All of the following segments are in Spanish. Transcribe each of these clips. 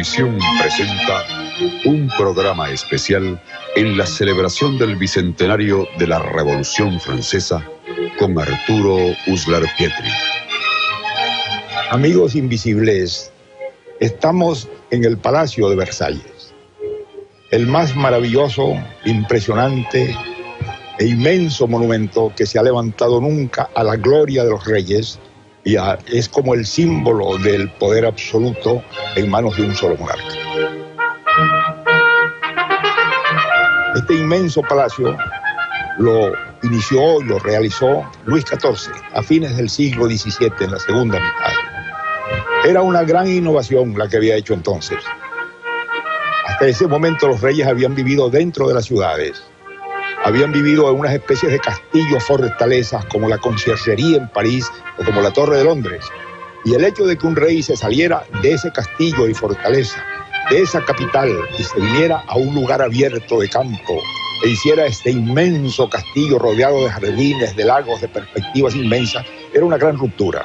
Televisión presenta un programa especial en la celebración del bicentenario de la Revolución Francesa con Arturo Uslar Pietri. Amigos invisibles, estamos en el Palacio de Versalles, el más maravilloso, impresionante e inmenso monumento que se ha levantado nunca a la gloria de los reyes y es como el símbolo del poder absoluto en manos de un solo monarca. Este inmenso palacio lo inició y lo realizó Luis XIV a fines del siglo XVII, en la segunda mitad. Era una gran innovación la que había hecho entonces. Hasta ese momento los reyes habían vivido dentro de las ciudades. Habían vivido en unas especies de castillos, fortalezas, como la Conciergerie en París o como la Torre de Londres. Y el hecho de que un rey se saliera de ese castillo y fortaleza, de esa capital, y se viniera a un lugar abierto de campo, e hiciera este inmenso castillo rodeado de jardines, de lagos, de perspectivas inmensas, era una gran ruptura.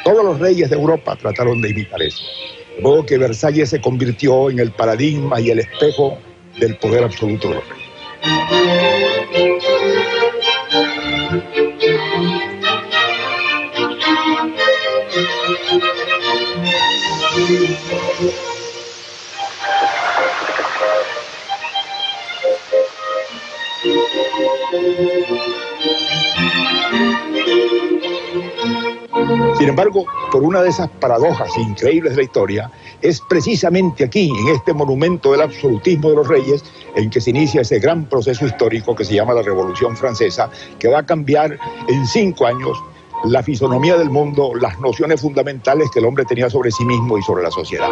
Todos los reyes de Europa trataron de imitar eso. De modo que Versalles se convirtió en el paradigma y el espejo del poder absoluto de los reyes. Sin embargo, por una de esas paradojas increíbles de la historia, es precisamente aquí, en este monumento del absolutismo de los reyes, en que se inicia ese gran proceso histórico que se llama la Revolución Francesa, que va a cambiar en 5 años la fisonomía del mundo, las nociones fundamentales que el hombre tenía sobre sí mismo y sobre la sociedad.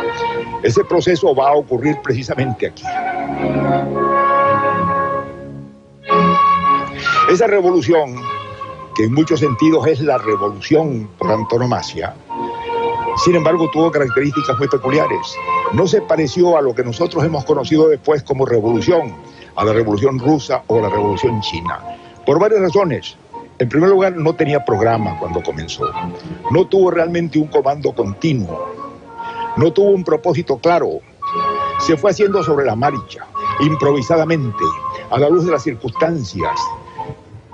Ese proceso va a ocurrir precisamente aquí. Esa revolución, que en muchos sentidos es la revolución por antonomasia, sin embargo tuvo características muy peculiares. No se pareció a lo que nosotros hemos conocido después como revolución, a la revolución rusa o la revolución china, por varias razones. En primer lugar, no tenía programa cuando comenzó, no tuvo realmente un comando continuo, no tuvo un propósito claro, se fue haciendo sobre la marcha, improvisadamente, a la luz de las circunstancias,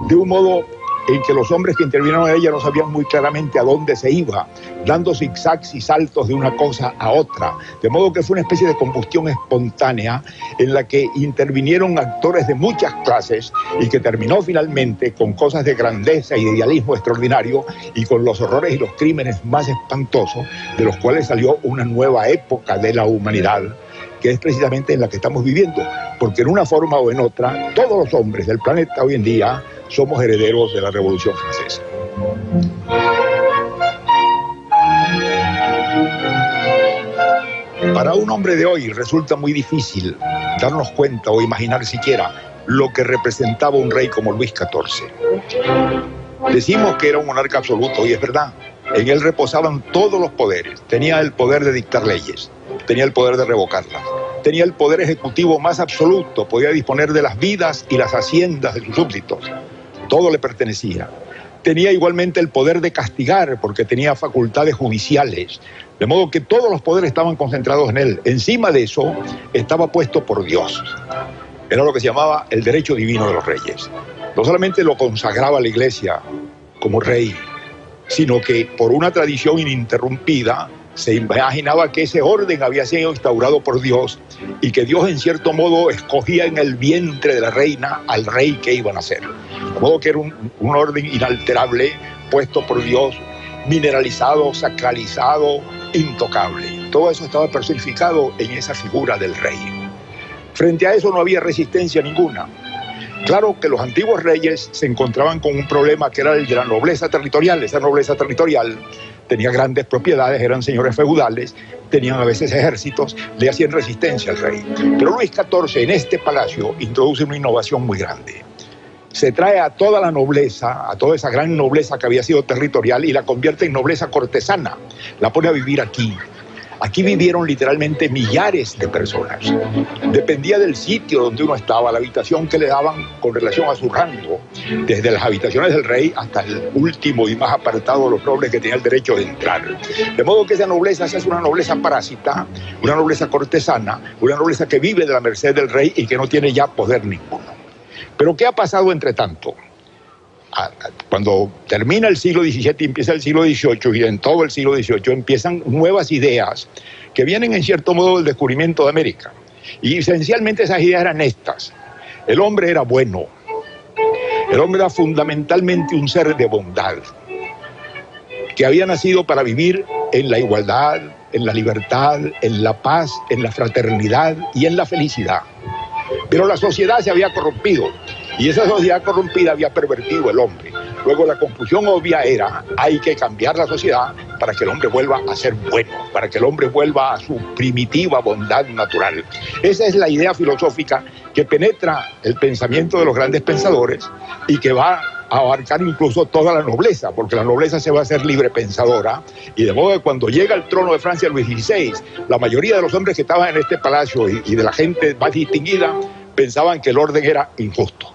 de un modo en que los hombres que intervinieron en ella no sabían muy claramente a dónde se iba, dando zigzags y saltos de una cosa a otra, de modo que fue una especie de combustión espontánea en la que intervinieron actores de muchas clases y que terminó finalmente con cosas de grandeza y de idealismo extraordinario y con los horrores y los crímenes más espantosos, de los cuales salió una nueva época de la humanidad, que es precisamente en la que estamos viviendo, porque en una forma o en otra, todos los hombres del planeta hoy en día somos herederos de la Revolución Francesa. Para un hombre de hoy resulta muy difícil darnos cuenta o imaginar siquiera lo que representaba un rey como Luis XIV. Decimos que era un monarca absoluto, y es verdad. En él reposaban todos los poderes. Tenía el poder de dictar leyes, tenía el poder de revocarlas, tenía el poder ejecutivo más absoluto, podía disponer de las vidas y las haciendas de sus súbditos. Todo le pertenecía. Tenía igualmente el poder de castigar, porque tenía facultades judiciales, de modo que todos los poderes estaban concentrados en él. Encima de eso estaba puesto por Dios. Era lo que se llamaba el derecho divino de los reyes. No solamente lo consagraba la Iglesia como rey, sino que por una tradición ininterrumpida se imaginaba que ese orden había sido instaurado por Dios y que Dios en cierto modo escogía en el vientre de la reina al rey que iban a nacer. De modo que era un orden inalterable, puesto por Dios, mineralizado, sacralizado, intocable. Todo eso estaba personificado en esa figura del rey. Frente a eso no había resistencia ninguna. Claro que los antiguos reyes se encontraban con un problema que era el de la nobleza territorial. Esa nobleza territorial tenía grandes propiedades, eran señores feudales, tenían a veces ejércitos, le hacían resistencia al rey. Pero Luis XIV en este palacio introduce una innovación muy grande. Se trae a toda la nobleza, a toda esa gran nobleza que había sido territorial, y la convierte en nobleza cortesana. La pone a vivir aquí. Aquí vivieron literalmente millares de personas. Dependía del sitio donde uno estaba, la habitación que le daban con relación a su rango, desde las habitaciones del rey hasta el último y más apartado de los nobles que tenía el derecho de entrar. De modo que esa nobleza se hace una nobleza parásita, una nobleza cortesana, una nobleza que vive de la merced del rey y que no tiene ya poder ninguno. Pero ¿qué ha pasado entre tanto? Cuando termina el siglo XVII y empieza el siglo XVIII, y en todo el siglo XVIII empiezan nuevas ideas que vienen en cierto modo del descubrimiento de América. Y esencialmente esas ideas eran estas. El hombre era bueno. El hombre era fundamentalmente un ser de bondad, que había nacido para vivir en la igualdad, en la libertad, en la paz, en la fraternidad y en la felicidad. Pero la sociedad se había corrompido. Y esa sociedad corrompida había pervertido el hombre. Luego la conclusión obvia era, hay que cambiar la sociedad para que el hombre vuelva a ser bueno, para que el hombre vuelva a su primitiva bondad natural. Esa es la idea filosófica que penetra el pensamiento de los grandes pensadores y que va a abarcar incluso toda la nobleza, porque la nobleza se va a hacer libre pensadora, y de modo que cuando llega al trono de Francia Luis XVI, la mayoría de los hombres que estaban en este palacio y de la gente más distinguida pensaban que el orden era injusto.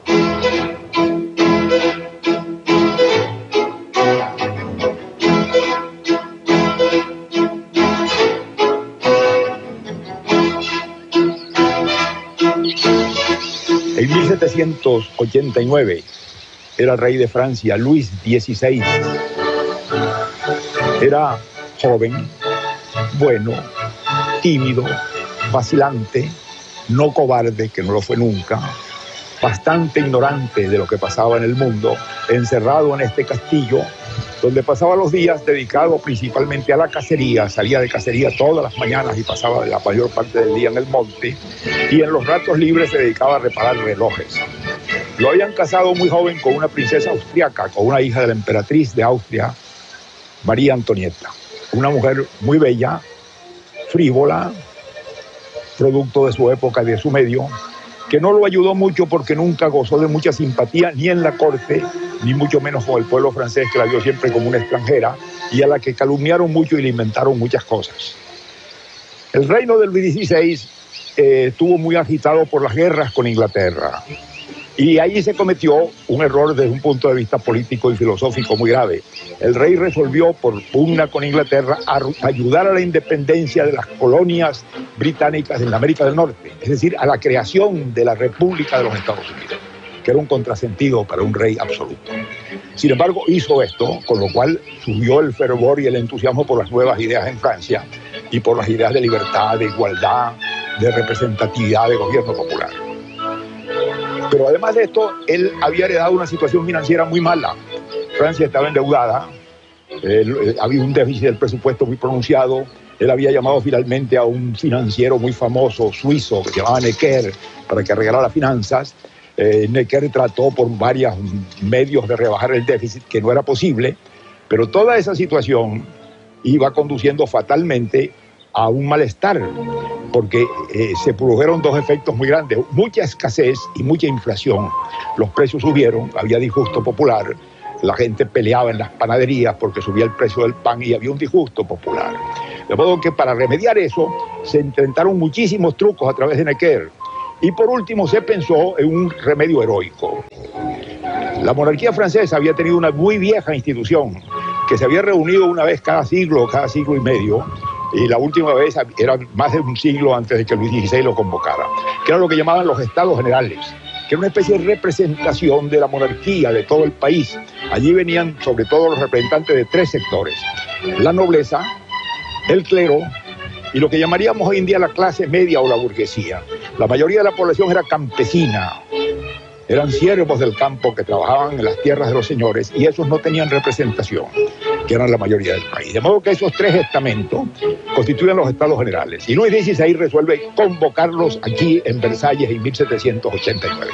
En 1789 era rey de Francia Luis XVI. Era joven, bueno, tímido, vacilante, no cobarde, que no lo fue nunca, bastante ignorante de lo que pasaba en el mundo, encerrado en este castillo, donde pasaba los días dedicado principalmente a la cacería. Salía de cacería todas las mañanas y pasaba la mayor parte del día en el monte, y en los ratos libres se dedicaba a reparar relojes. Lo habían casado muy joven con una princesa austriaca, con una hija de la emperatriz de Austria, María Antonieta, una mujer muy bella, frívola, producto de su época y de su medio, que no lo ayudó mucho porque nunca gozó de mucha simpatía ni en la corte, ni mucho menos con el pueblo francés, que la vio siempre como una extranjera y a la que calumniaron mucho y le inventaron muchas cosas. El reino de Luis XVI estuvo muy agitado por las guerras con Inglaterra, y ahí se cometió un error desde un punto de vista político y filosófico muy grave. El rey resolvió, por pugna con Inglaterra, ayudar a la independencia de las colonias británicas en la América del Norte, es decir, a la creación de la República de los Estados Unidos, que era un contrasentido para un rey absoluto. Sin embargo, hizo esto, con lo cual subió el fervor y el entusiasmo por las nuevas ideas en Francia y por las ideas de libertad, de igualdad, de representatividad, de gobierno popular. Pero además de esto, él había heredado una situación financiera muy mala. Francia estaba endeudada, había un déficit del presupuesto muy pronunciado. Él había llamado finalmente a un financiero muy famoso, suizo, que se llamaba Necker, para que arreglara las finanzas. Necker trató por varios medios de rebajar el déficit, que no era posible, pero toda esa situación iba conduciendo fatalmente a un malestar, porque se produjeron dos efectos muy grandes: mucha escasez y mucha inflación. Los precios subieron, había disgusto popular, la gente peleaba en las panaderías porque subía el precio del pan y había un disgusto popular. De modo que para remediar eso se intentaron muchísimos trucos a través de Necker, y por último se pensó en un remedio heroico. La monarquía francesa había tenido una muy vieja institución que se había reunido una vez cada siglo y medio, y la última vez era más de un siglo antes de que Luis XVI lo convocara, que era lo que llamaban los Estados Generales, que era una especie de representación de la monarquía de todo el país. Allí venían sobre todo los representantes de tres sectores: la nobleza, el clero y lo que llamaríamos hoy en día la clase media o la burguesía. La mayoría de la población era campesina, eran siervos del campo que trabajaban en las tierras de los señores, y esos no tenían representación, que eran la mayoría del país. De modo que esos tres estamentos constituyen los Estados Generales, y Luis XVI resuelve convocarlos aquí en Versalles en 1789.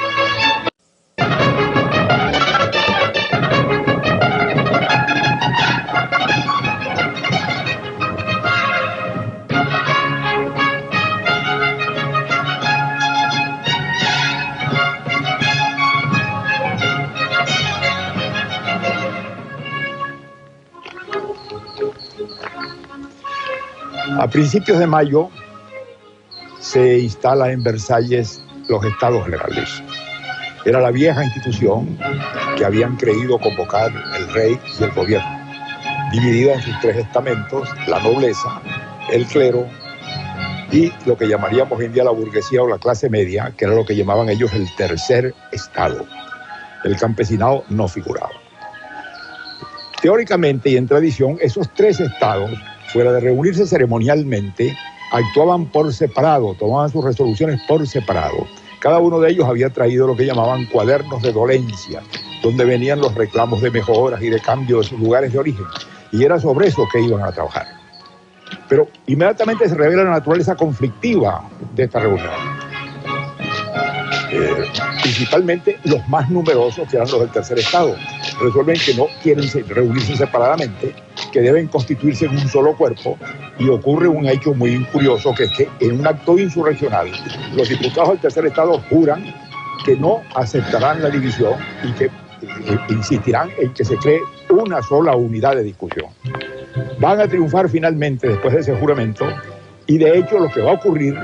A principios de mayo se instala en Versalles los Estados Generales. Era la vieja institución que habían creído convocar el rey y el gobierno, dividida en sus tres estamentos: la nobleza, el clero y lo que llamaríamos hoy en día la burguesía o la clase media, que era lo que llamaban ellos el tercer estado. El campesinado no figuraba. Teóricamente y en tradición, esos tres estados, fuera de reunirse ceremonialmente, actuaban por separado, tomaban sus resoluciones por separado. Cada uno de ellos había traído lo que llamaban cuadernos de dolencia, donde venían los reclamos de mejoras y de cambio de sus lugares de origen. Y era sobre eso que iban a trabajar. Pero inmediatamente se revela la naturaleza conflictiva de esta reunión. Principalmente los más numerosos, que eran los del tercer estado, resuelven que no quieren reunirse separadamente, que deben constituirse en un solo cuerpo, y ocurre un hecho muy curioso, que es que en un acto insurreccional los diputados del tercer estado juran que no aceptarán la división y que insistirán en que se cree una sola unidad de discusión. Van a triunfar finalmente después de ese juramento, y de hecho lo que va a ocurrir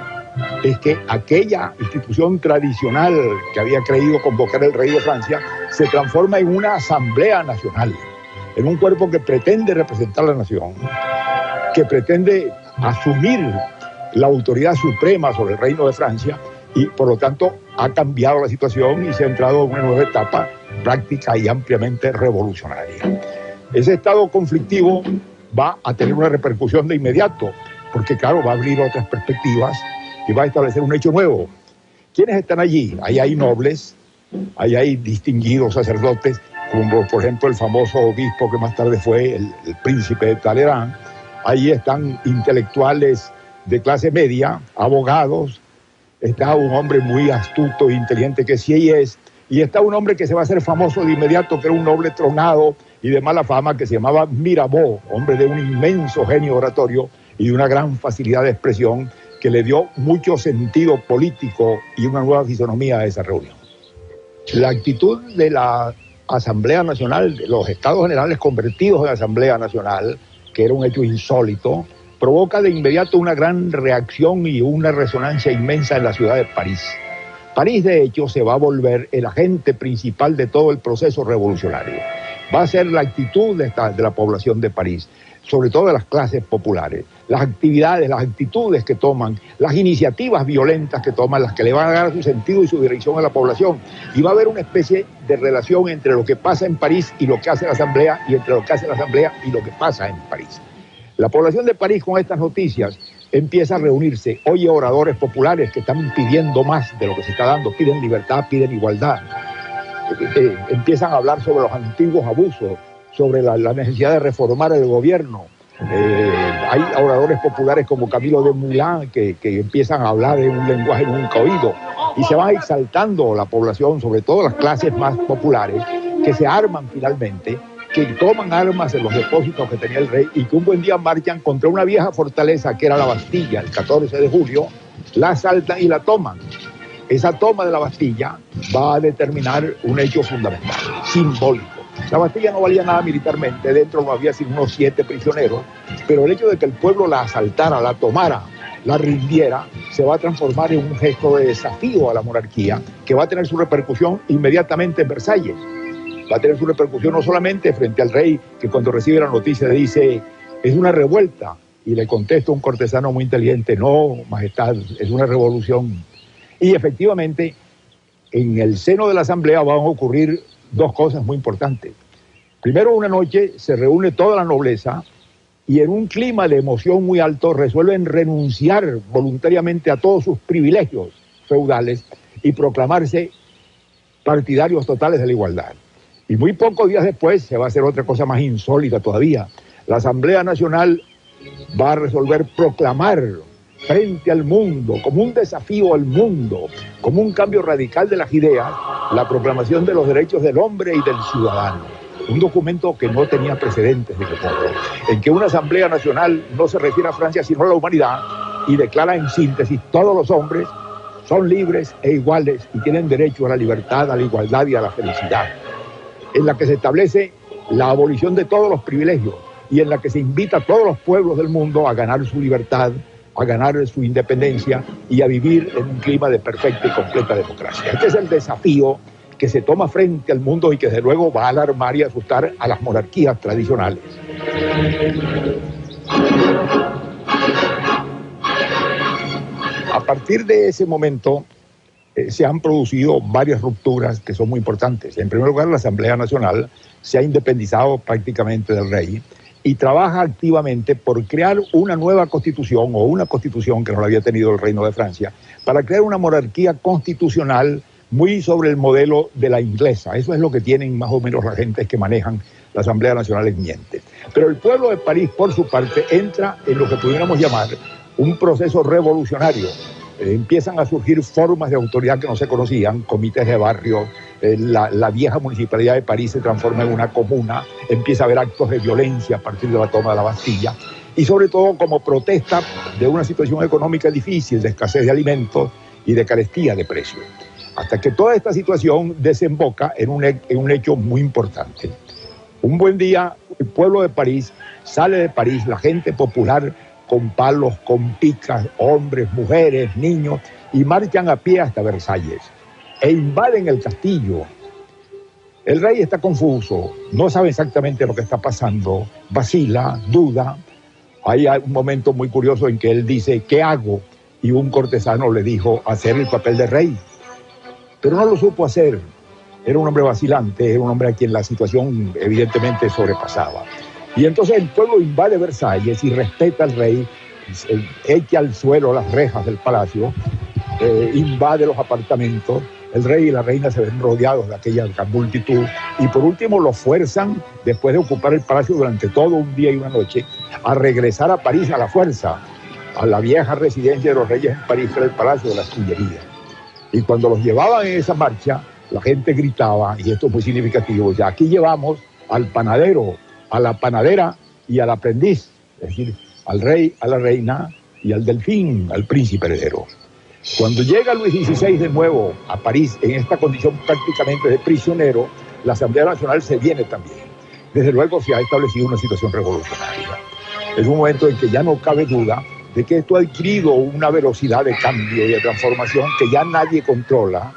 es que aquella institución tradicional que había creído convocar el rey de Francia se transforma en una asamblea nacional, en un cuerpo que pretende representar a la nación, que pretende asumir la autoridad suprema sobre el reino de Francia, y por lo tanto ha cambiado la situación y se ha entrado en una nueva etapa práctica y ampliamente revolucionaria. Ese estado conflictivo va a tener una repercusión de inmediato, porque claro, va a abrir otras perspectivas y va a establecer un hecho nuevo. ¿Quiénes están allí? Ahí hay nobles, ahí hay distinguidos sacerdotes, como por ejemplo el famoso obispo que más tarde fue el príncipe de Talleyrand. Ahí están intelectuales de clase media, abogados, está un hombre muy astuto e inteligente que sí es, y está un hombre que se va a hacer famoso de inmediato, que era un noble tronado y de mala fama, que se llamaba Mirabeau, hombre de un inmenso genio oratorio y de una gran facilidad de expresión, que le dio mucho sentido político y una nueva fisonomía a esa reunión. La actitud de la Asamblea Nacional, de los Estados Generales convertidos en Asamblea Nacional, que era un hecho insólito, provoca de inmediato una gran reacción y una resonancia inmensa en la ciudad de París. París, de hecho, se va a volver el agente principal de todo el proceso revolucionario. Va a ser la actitud de la población de París, sobre todo de las clases populares, las actividades, las actitudes que toman, las iniciativas violentas que toman, las que le van a dar su sentido y su dirección a la población. Y va a haber una especie de relación entre lo que pasa en París y lo que hace la Asamblea, y entre lo que hace la Asamblea y lo que pasa en París. La población de París, con estas noticias, empieza a reunirse, oye oradores populares que están pidiendo más de lo que se está dando, piden libertad, piden igualdad, empiezan a hablar sobre los antiguos abusos, sobre la necesidad de reformar el gobierno. Hay oradores populares como Camilo de Moulin que empiezan a hablar en un lenguaje nunca oído, y se va exaltando la población, sobre todo las clases más populares, que se arman finalmente, que toman armas en los depósitos que tenía el rey, y que un buen día marchan contra una vieja fortaleza que era la Bastilla. El 14 de julio la asaltan y la toman. Esa toma de la Bastilla va a determinar un hecho fundamental, simbólico. La Bastilla no valía nada militarmente, dentro no había sino unos 7 prisioneros, pero el hecho de que el pueblo la asaltara, la tomara, la rindiera, se va a transformar en un gesto de desafío a la monarquía, que va a tener su repercusión inmediatamente en Versalles. Va a tener su repercusión no solamente frente al rey, que cuando recibe la noticia le dice, es una revuelta, y le contesta un cortesano muy inteligente, no, majestad, es una revolución. Y efectivamente, en el seno de la asamblea van a ocurrir dos cosas muy importantes. Primero, una noche se reúne toda la nobleza y en un clima de emoción muy alto resuelven renunciar voluntariamente a todos sus privilegios feudales y proclamarse partidarios totales de la igualdad. Y muy pocos días después se va a hacer otra cosa más insólita todavía. La Asamblea Nacional va a resolver proclamar frente al mundo, como un desafío al mundo, como un cambio radical de las ideas, la proclamación de los derechos del hombre y del ciudadano. Un documento que no tenía precedentes, en que una Asamblea Nacional no se refiere a Francia sino a la humanidad, y declara en síntesis: todos los hombres son libres e iguales y tienen derecho a la libertad, a la igualdad y a la felicidad, en la que se establece la abolición de todos los privilegios, y en la que se invita a todos los pueblos del mundo a ganar su libertad, a ganar su independencia y a vivir en un clima de perfecta y completa democracia. Este es el desafío que se toma frente al mundo y que desde luego va a alarmar y asustar a las monarquías tradicionales. A partir de ese momento se han producido varias rupturas que son muy importantes. En primer lugar, la Asamblea Nacional se ha independizado prácticamente del rey y trabaja activamente por crear una nueva constitución o una constitución que no la había tenido el Reino de Francia, para crear una monarquía constitucional muy sobre el modelo de la inglesa. Eso es lo que tienen más o menos las gentes que manejan la Asamblea Nacional en mente. Pero el pueblo de París, por su parte, entra en lo que pudiéramos llamar un proceso revolucionario. Empiezan a surgir formas de autoridad que no se conocían, comités de barrio, la vieja municipalidad de París se transforma en una comuna, empieza a haber actos de violencia a partir de la toma de la Bastilla, y sobre todo como protesta de una situación económica difícil, de escasez de alimentos y de carestía de precios. Hasta que toda esta situación desemboca en un hecho muy importante. Un buen día, el pueblo de París sale de París, la gente popular, con palos, con picas, hombres, mujeres, niños, y marchan a pie hasta Versalles e invaden el castillo. El rey está confuso, no sabe exactamente lo que está pasando, vacila, duda. Hay un momento muy curioso en que él dice, ¿qué hago? Y un cortesano le dijo, hacer el papel de rey. Pero no lo supo hacer. Era un hombre vacilante, era un hombre a quien la situación evidentemente sobrepasaba. Y entonces el pueblo invade Versalles y respeta al rey, echa al suelo las rejas del palacio, invade los apartamentos. El rey y la reina se ven rodeados de aquella multitud y por último los fuerzan, después de ocupar el palacio durante todo un día y una noche, a regresar a París a la fuerza, a la vieja residencia de los reyes en París, que era el Palacio de las Tullerías. Y cuando los llevaban en esa marcha, la gente gritaba, y esto es muy significativo, ya aquí llevamos al panadero, a la panadera y al aprendiz, es decir, al rey, a la reina y al delfín, al príncipe heredero. Cuando llega Luis XVI de nuevo a París, en esta condición prácticamente de prisionero, la Asamblea Nacional se viene también. Desde luego se ha establecido una situación revolucionaria. Es un momento en que ya no cabe duda de que esto ha adquirido una velocidad de cambio y de transformación que ya nadie controla,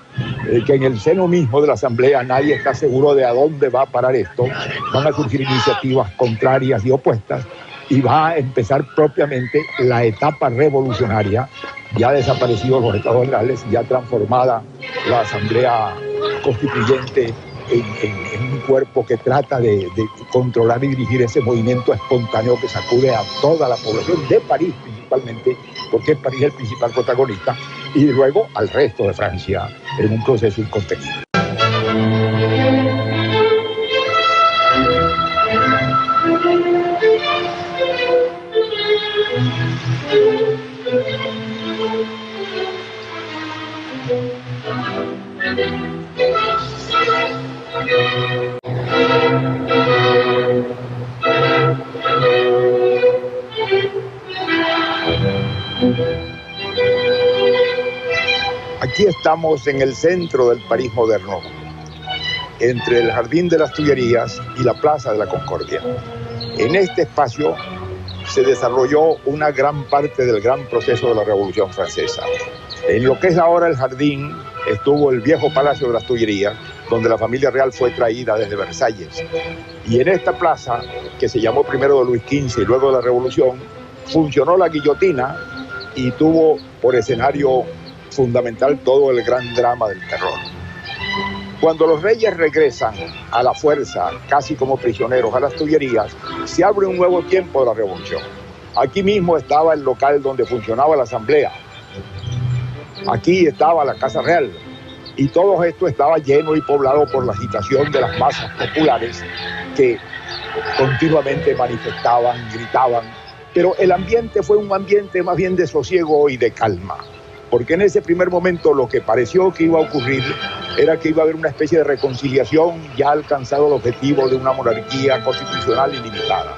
que en el seno mismo de la Asamblea nadie está seguro de a dónde va a parar esto. Van a surgir iniciativas contrarias y opuestas y va a empezar propiamente la etapa revolucionaria. Ya desaparecidos los Estados Generales, ya transformada la Asamblea Constituyente en un cuerpo que trata de controlar y dirigir ese movimiento espontáneo que sacude a toda la población de París principalmente, porque París es el principal protagonista, y luego al resto de Francia en un proceso incontenible. Aquí estamos en el centro del París moderno, entre el Jardín de las Tullerías y la Plaza de la Concordia. En este espacio se desarrolló una gran parte del gran proceso de la Revolución Francesa. En lo que es ahora el jardín estuvo el viejo Palacio de las Tullerías, donde la familia real fue traída desde Versalles. Y en esta plaza, que se llamó primero de Luis XV y luego de la Revolución, funcionó la guillotina y tuvo por escenario fundamental todo el gran drama del terror. Cuando los reyes regresan a la fuerza, casi como prisioneros, a las Tullerías, se abre un nuevo tiempo de la Revolución. Aquí mismo estaba el local donde funcionaba la Asamblea. Aquí estaba la Casa Real. Y todo esto estaba lleno y poblado por la agitación de las masas populares que continuamente manifestaban, gritaban. Pero el ambiente fue un ambiente más bien de sosiego y de calma. Porque en ese primer momento lo que pareció que iba a ocurrir era que iba a haber una especie de reconciliación, ya alcanzado el objetivo de una monarquía constitucional ilimitada.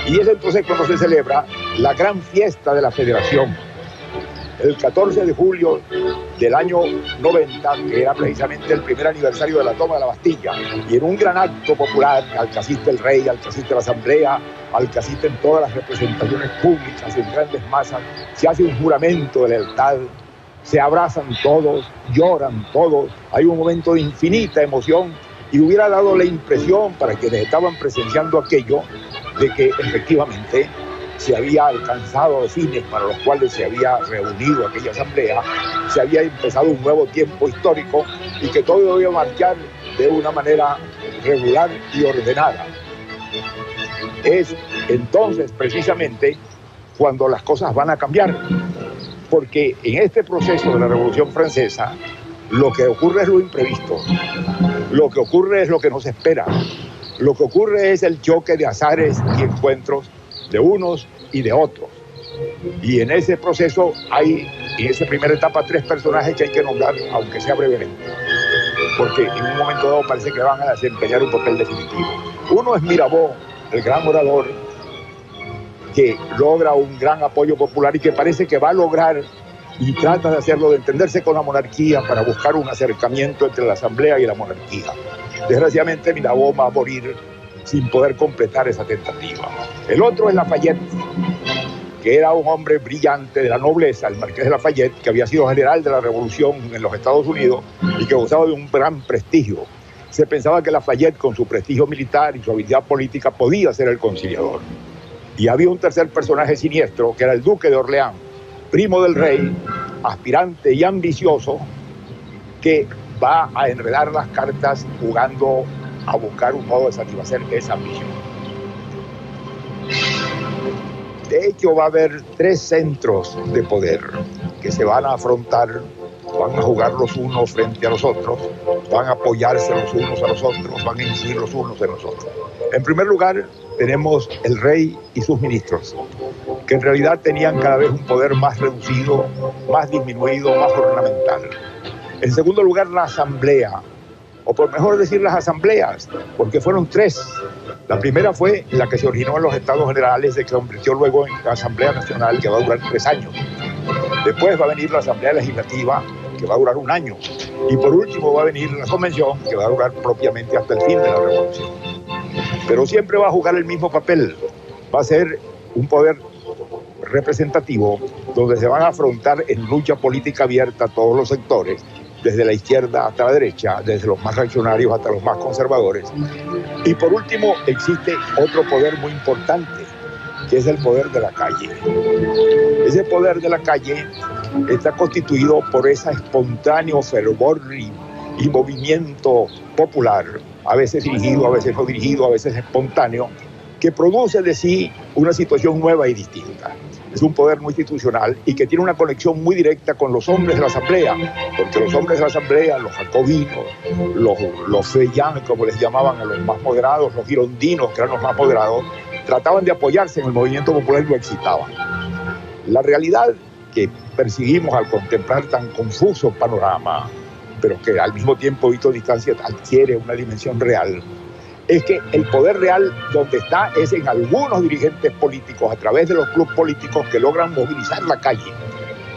Y es entonces cuando se celebra la gran fiesta de la Federación. El 14 de julio del año 90, que era precisamente el primer aniversario de la toma de la Bastilla, y en un gran acto popular al que asiste el rey, al que asiste la asamblea, al que asisten todas las representaciones públicas en grandes masas, se hace un juramento de lealtad, se abrazan todos, lloran todos, hay un momento de infinita emoción y hubiera dado la impresión para quienes estaban presenciando aquello de que efectivamente se había alcanzado los fines para los cuales se había reunido aquella asamblea, se había empezado un nuevo tiempo histórico y que todo debía marchar de una manera regular y ordenada. Es entonces precisamente cuando las cosas van a cambiar, porque en este proceso de la Revolución Francesa lo que ocurre es lo imprevisto, lo que ocurre es lo que no se espera, lo que ocurre es el choque de azares y encuentros de unos y de otros. Y en ese proceso hay, en esa primera etapa, 3 personajes que hay que nombrar, aunque sea brevemente, porque en un momento dado parece que van a desempeñar un papel definitivo. Uno es Mirabeau, el gran orador, que logra un gran apoyo popular y que parece que va a lograr, y trata de hacerlo, de entenderse con la monarquía para buscar un acercamiento entre la asamblea y la monarquía. Desgraciadamente Mirabeau va a morir sin poder completar esa tentativa. El otro es Lafayette, que era un hombre brillante de la nobleza, el marqués de Lafayette, que había sido general de la Revolución en los Estados Unidos y que gozaba de un gran prestigio. Se pensaba que Lafayette, con su prestigio militar y su habilidad política, podía ser el conciliador. Y había un tercer personaje siniestro, que era el duque de Orleans, primo del rey, aspirante y ambicioso, que va a enredar las cartas jugando a buscar un modo de satisfacer esa ambición. De hecho, va a haber 3 centros de poder que se van a afrontar, van a jugar los unos frente a los otros, van a apoyarse los unos a los otros, van a incidir los unos en los otros. En primer lugar, tenemos el rey y sus ministros, que en realidad tenían cada vez un poder más reducido, más disminuido, más ornamental. En segundo lugar, la asamblea, o por mejor decir las asambleas, porque fueron 3. La primera fue la que se originó en los Estados Generales, de que se convirtió luego en la Asamblea Nacional, que va a durar 3 años. Después va a venir la Asamblea Legislativa, que va a durar 1 año. Y por último va a venir la Convención, que va a durar propiamente hasta el fin de la Revolución. Pero siempre va a jugar el mismo papel. Va a ser un poder representativo donde se van a afrontar en lucha política abierta todos los sectores, desde la izquierda hasta la derecha, desde los más reaccionarios hasta los más conservadores. Y por último, existe otro poder muy importante, que es el poder de la calle. Ese poder de la calle está constituido por ese espontáneo fervor y movimiento popular, a veces dirigido, a veces no dirigido, a veces espontáneo, que produce de sí una situación nueva y distinta. Es un poder muy institucional y que tiene una conexión muy directa con los hombres de la asamblea, porque los hombres de la asamblea, los jacobinos, los feuillants, como les llamaban a los más moderados, los girondinos, que eran los más moderados, trataban de apoyarse en el movimiento popular y lo excitaban. La realidad que percibimos al contemplar tan confuso panorama, pero que al mismo tiempo, visto a distancia, adquiere una dimensión real, es que el poder real donde está es en algunos dirigentes políticos a través de los clubes políticos que logran movilizar la calle.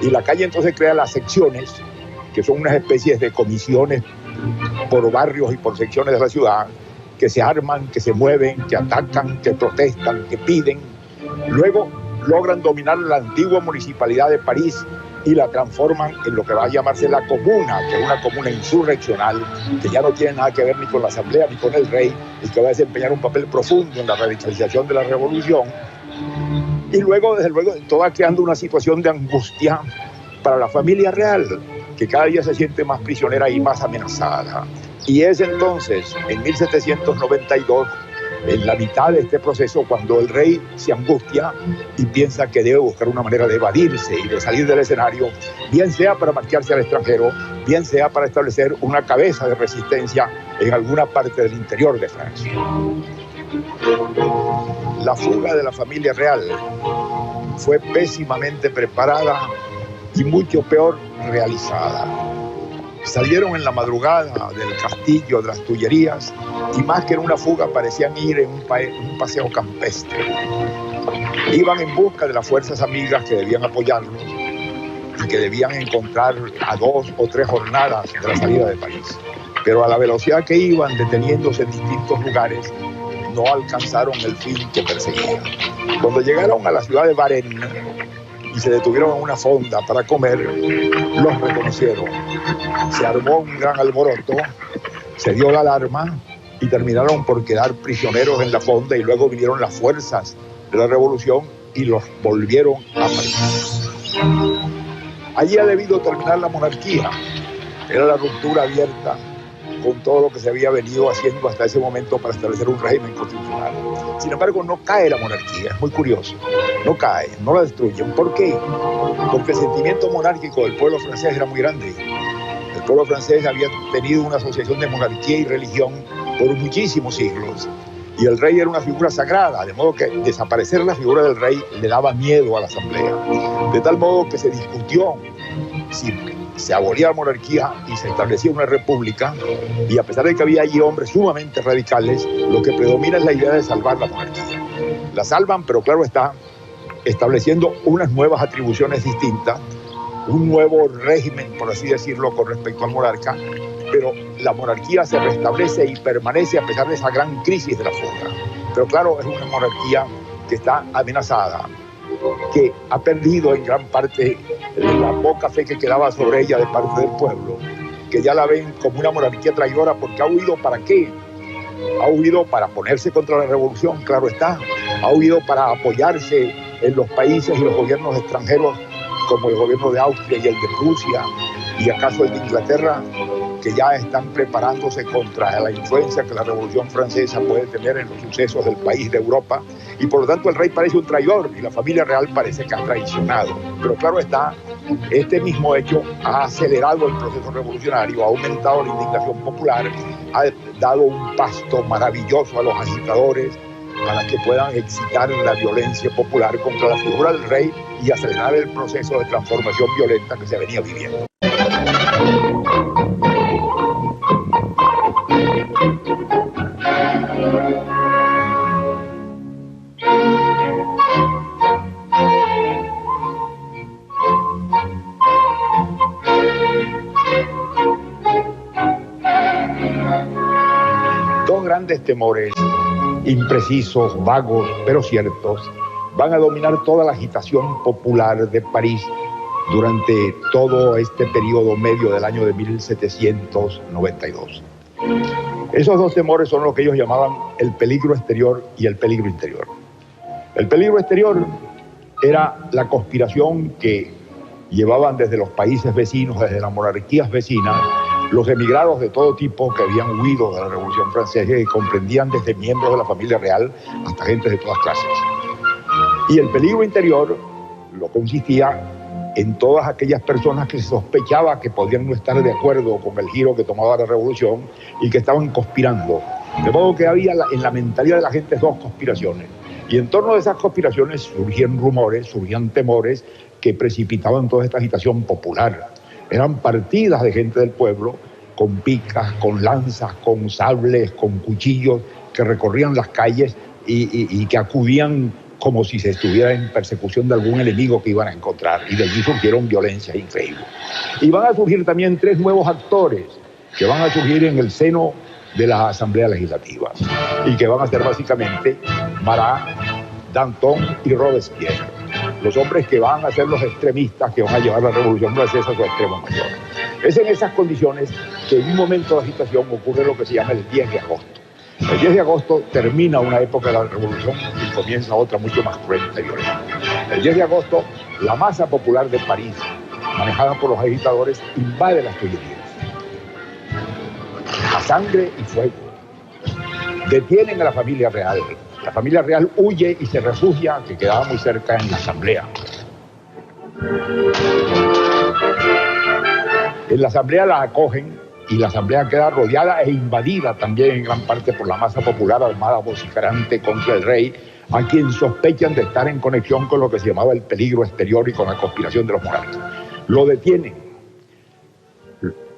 Y la calle entonces crea las secciones, que son unas especies de comisiones por barrios y por secciones de la ciudad, que se arman, que se mueven, que atacan, que protestan, que piden. Luego logran dominar la antigua municipalidad de París y la transforman en lo que va a llamarse la comuna, que es una comuna insurreccional, que ya no tiene nada que ver ni con la asamblea ni con el rey, y que va a desempeñar un papel profundo en la radicalización de la revolución. Y luego, desde luego, todo va creando una situación de angustia para la familia real, que cada día se siente más prisionera y más amenazada. Y es entonces, en 1792, en la mitad de este proceso, cuando el rey se angustia y piensa que debe buscar una manera de evadirse y de salir del escenario, bien sea para marcharse al extranjero, bien sea para establecer una cabeza de resistencia en alguna parte del interior de Francia. La fuga de la familia real fue pésimamente preparada y mucho peor realizada. Salieron en la madrugada del castillo de las Tullerías y más que en una fuga parecían ir en un paseo campestre. Iban en busca de las fuerzas amigas que debían apoyarlos y que debían encontrar a 2 o 3 jornadas de la salida de París. Pero a la velocidad que iban deteniéndose en distintos lugares, no alcanzaron el fin que perseguían. Cuando llegaron a la ciudad de Varennes y se detuvieron en una fonda para comer, los reconocieron. Se armó un gran alboroto, se dio la alarma y terminaron por quedar prisioneros en la fonda, y luego vinieron las fuerzas de la revolución y los volvieron a París. Allí ha debido terminar la monarquía. Era la ruptura abierta con todo lo que se había venido haciendo hasta ese momento para establecer un régimen constitucional. Sin embargo, no cae la monarquía, es muy curioso. No cae, no la destruyen. ¿Por qué? Porque el sentimiento monárquico del pueblo francés era muy grande. El pueblo francés había tenido una asociación de monarquía y religión por muchísimos siglos. Y el rey era una figura sagrada, de modo que desaparecer la figura del rey le daba miedo a la asamblea. De tal modo que se discutió si se abolía la monarquía y se establecía una república, y a pesar de que había allí hombres sumamente radicales, lo que predomina es la idea de salvar la monarquía. La salvan, pero claro está, estableciendo unas nuevas atribuciones distintas, un nuevo régimen, por así decirlo, con respecto al monarca, pero la monarquía se restablece y permanece a pesar de esa gran crisis de la fuga. Pero claro, es una monarquía que está amenazada, que ha perdido en gran parte la poca fe que quedaba sobre ella de parte del pueblo, que ya la ven como una monarquía traidora, porque ha huido ¿para qué? Ha huido para ponerse contra la revolución, claro está, ha huido para apoyarse en los países y los gobiernos extranjeros como el gobierno de Austria y el de Prusia, y acaso el de Inglaterra, que ya están preparándose contra la influencia que la Revolución Francesa puede tener en los sucesos del país, de Europa, y por lo tanto el rey parece un traidor y la familia real parece que ha traicionado. Pero claro está, este mismo hecho ha acelerado el proceso revolucionario, ha aumentado la indignación popular, ha dado un pasto maravilloso a los agitadores para que puedan excitar la violencia popular contra la figura del rey y acelerar el proceso de transformación violenta que se venía viviendo. Dos grandes temores, imprecisos, vagos, pero ciertos, van a dominar toda la agitación popular de París durante todo este periodo medio del año de 1792. Esos dos temores son lo que ellos llamaban el peligro exterior y el peligro interior. El peligro exterior era la conspiración que llevaban desde los países vecinos, desde las monarquías vecinas, los emigrados de todo tipo que habían huido de la Revolución Francesa y comprendían desde miembros de la familia real hasta gente de todas clases. Y el peligro interior lo consistía en todas aquellas personas que se sospechaba que podían no estar de acuerdo con el giro que tomaba la revolución y que estaban conspirando. De modo que había en la mentalidad de la gente dos conspiraciones. Y en torno a esas conspiraciones surgían rumores, surgían temores que precipitaban toda esta agitación popular. Eran partidas de gente del pueblo con picas, con lanzas, con sables, con cuchillos, que recorrían las calles y que acudían como si se estuviera en persecución de algún enemigo que iban a encontrar, y de allí surgieron violencias increíbles. Y van a surgir también tres nuevos actores que van a surgir en el seno de la Asamblea Legislativa y que van a ser básicamente Marat, Danton y Robespierre, los hombres que van a ser los extremistas que van a llevar la Revolución Francesa a su extremo mayor. Es en esas condiciones que en un momento de agitación ocurre lo que se llama el 10 de agosto. El 10 de agosto termina una época de la revolución y comienza otra mucho más cruenta y violenta. El 10 de agosto, la masa popular de París, manejada por los agitadores, invade las Tullerías. A sangre y fuego. Detienen a la familia real. La familia real huye y se refugia, que quedaba muy cerca, en la asamblea. En la asamblea la acogen, y la asamblea queda rodeada e invadida también en gran parte por la masa popular armada vociferante contra el rey, a quien sospechan de estar en conexión con lo que se llamaba el peligro exterior y con la conspiración de los monarcas. Lo detienen,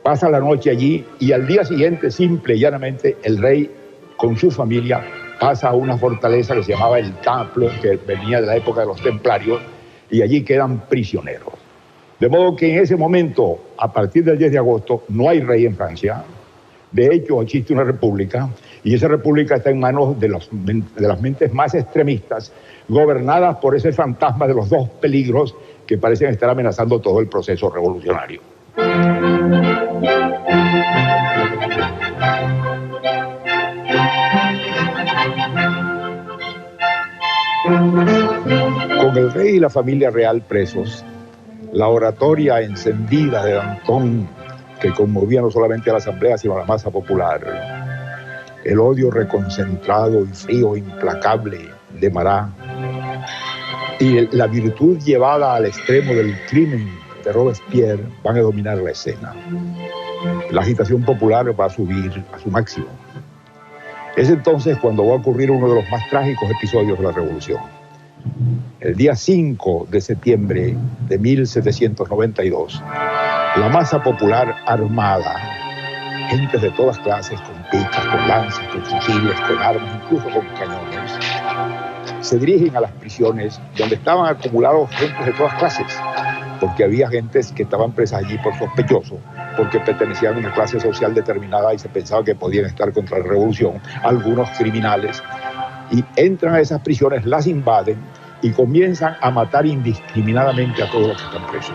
pasa la noche allí y al día siguiente, simple y llanamente, el rey con su familia pasa a una fortaleza que se llamaba el Temple, que venía de la época de los templarios, y allí quedan prisioneros. De modo que en ese momento, a partir del 10 de agosto, no hay rey en Francia. De hecho, existe una república, y esa república está en manos de las mentes más extremistas, gobernadas por ese fantasma de los dos peligros que parecen estar amenazando todo el proceso revolucionario. Con el rey y la familia real presos, la oratoria encendida de Danton, que conmovía no solamente a la asamblea, sino a la masa popular, el odio reconcentrado y frío, implacable de Marat, y la virtud llevada al extremo del crimen de Robespierre van a dominar la escena. La agitación popular va a subir a su máximo. Es entonces cuando va a ocurrir uno de los más trágicos episodios de la Revolución. El día 5 de septiembre de 1792, la masa popular armada, gentes de todas clases, con picas, con lanzas, con fusiles, con armas, incluso con cañones, se dirigen a las prisiones donde estaban acumulados gentes de todas clases, porque había gentes que estaban presas allí por sospechosos, porque pertenecían a una clase social determinada y se pensaba que podían estar contra la revolución, algunos criminales, y entran a esas prisiones, las invaden y comienzan a matar indiscriminadamente a todos los que están presos.